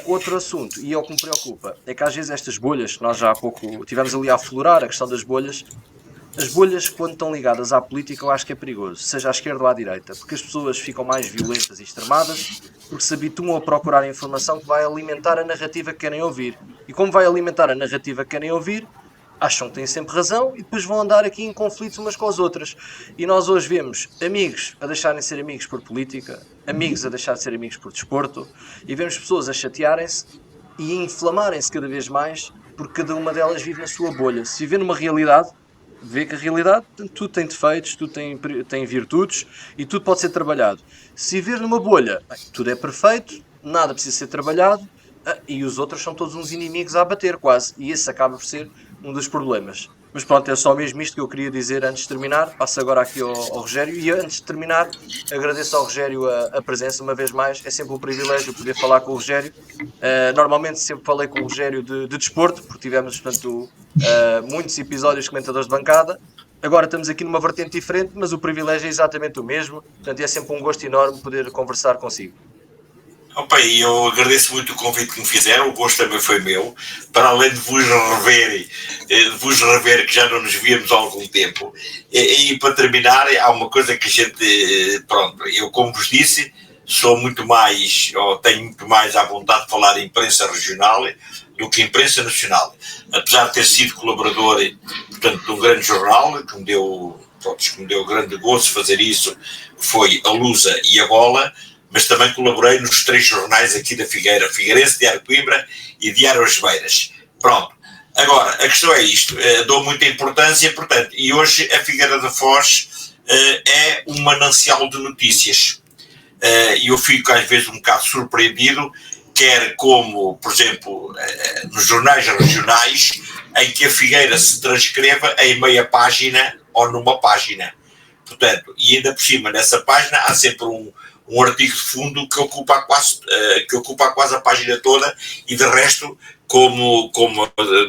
Outro assunto, e é o que me preocupa, é que às vezes estas bolhas, nós já há pouco tivemos ali a aflorar a questão das bolhas, As bolhas, quando estão ligadas à política, eu acho que é perigoso, seja à esquerda ou à direita, porque as pessoas ficam mais violentas e extremadas, porque se habituam a procurar informação que vai alimentar a narrativa que querem ouvir. E como vai alimentar a narrativa que querem ouvir, acham que têm sempre razão e depois vão andar aqui em conflitos umas com as outras. E nós hoje vemos amigos a deixarem de ser amigos por política, amigos a deixar de ser amigos por desporto, e vemos pessoas a chatearem-se e a inflamarem-se cada vez mais porque cada uma delas vive na sua bolha. Se viver numa realidade, vê que a realidade tudo tem defeitos, tudo tem virtudes e tudo pode ser trabalhado. Se viver numa bolha, bem, tudo é perfeito, nada precisa ser trabalhado e os outros são todos uns inimigos a abater quase. E esse acaba por ser um dos problemas. Mas pronto, é só mesmo isto que eu queria dizer antes de terminar. Passo agora aqui ao Rogério e antes de terminar agradeço ao Rogério a presença uma vez mais. É sempre um privilégio poder falar com o Rogério. Normalmente sempre falei com o Rogério de desporto, porque tivemos, portanto, muitos episódios de comentadores de bancada. Agora estamos aqui numa vertente diferente, mas o privilégio é exatamente o mesmo. Portanto, é sempre um gosto enorme poder conversar consigo. Opa, eu agradeço muito o convite que me fizeram, o gosto também foi meu, para além de vos rever que já não nos víamos há algum tempo. E para terminar, há uma coisa que a gente, pronto, eu como vos disse, sou muito mais, ou tenho muito mais à vontade de falar em imprensa regional do que imprensa nacional. Apesar de ter sido colaborador, portanto, de um grande jornal, que me deu grande gozo fazer isso, que foi a Lusa e a Bola, mas também colaborei nos 3 jornais aqui da Figueira, Figueirense, Diário de Coimbra e Diário As Beiras. Pronto. Agora, a questão é isto, dou muita importância, portanto, e hoje a Figueira da Foz é um manancial de notícias. E eu fico às vezes um bocado surpreendido, quer como, por exemplo, nos jornais regionais, em que a Figueira se transcreva em meia página ou numa página. Portanto, e ainda por cima, nessa página há sempre um artigo de fundo que ocupa quase a página toda e de resto, como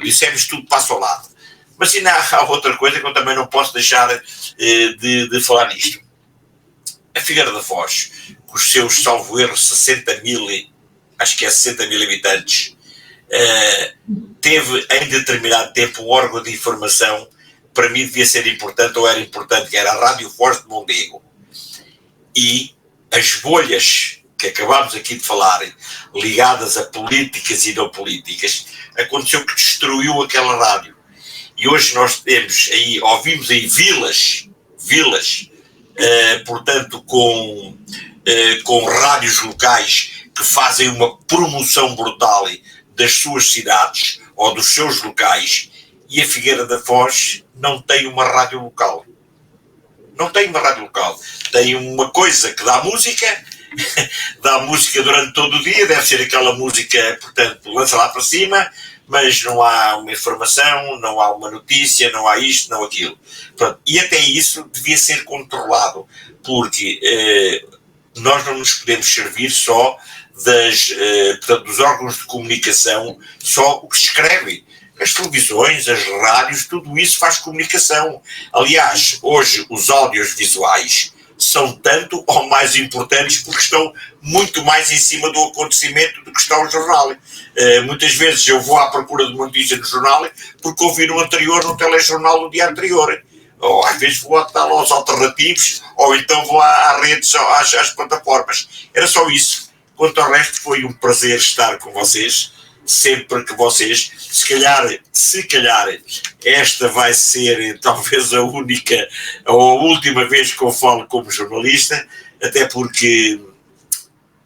dissemos, tudo passa ao lado. Mas ainda há outra coisa que eu também não posso deixar de falar nisto. A Figueira da Foz, com os seus, salvo erro, 60 mil habitantes, teve em determinado tempo um órgão de informação que para mim devia ser importante, ou era importante, que era a Rádio Foz de Mondego. E as bolhas que acabámos aqui de falar, ligadas a políticas e não políticas, aconteceu que destruiu aquela rádio. E hoje nós temos aí, ouvimos aí vilas, portanto, com rádios locais que fazem uma promoção brutal das suas cidades ou dos seus locais, e a Figueira da Foz não tem uma rádio local. Não tem uma rádio local. Tem uma coisa que dá música durante todo o dia, deve ser aquela música, portanto, lança lá para cima, mas não há uma informação, não há uma notícia, não há isto, não há aquilo. Pronto. E até isso devia ser controlado, porque nós não nos podemos servir só dos órgãos de comunicação, só o que se escreve. As televisões, as rádios, tudo isso faz comunicação. Aliás, hoje os audiovisuais são tanto ou mais importantes porque estão muito mais em cima do acontecimento do que está o jornal. Muitas vezes eu vou à procura de uma notícia no jornal porque ouvi no anterior, no telejornal do dia anterior. Ou às vezes vou aos alternativos, ou então vou às redes, às plataformas. Era só isso. Quanto ao resto, foi um prazer estar com vocês. Sempre que vocês, se calhar esta vai ser talvez a única ou a última vez que eu falo como jornalista, até porque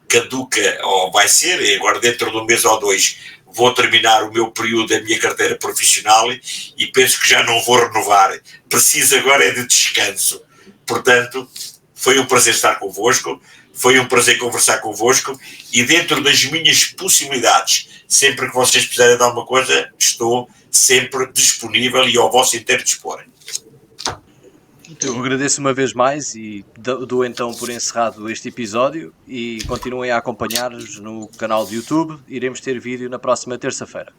caduca, ou vai ser, agora dentro de um mês ou 2 vou terminar o meu período da minha carteira profissional e penso que já não vou renovar, preciso agora é de descanso. Portanto, foi um prazer estar convosco, foi um prazer conversar convosco e dentro das minhas possibilidades, sempre que vocês precisarem de alguma coisa, estou sempre disponível e ao vosso inteiro dispor. Eu agradeço uma vez mais e dou então por encerrado este episódio e continuem a acompanhar-nos no canal de YouTube. Iremos ter vídeo na próxima terça-feira.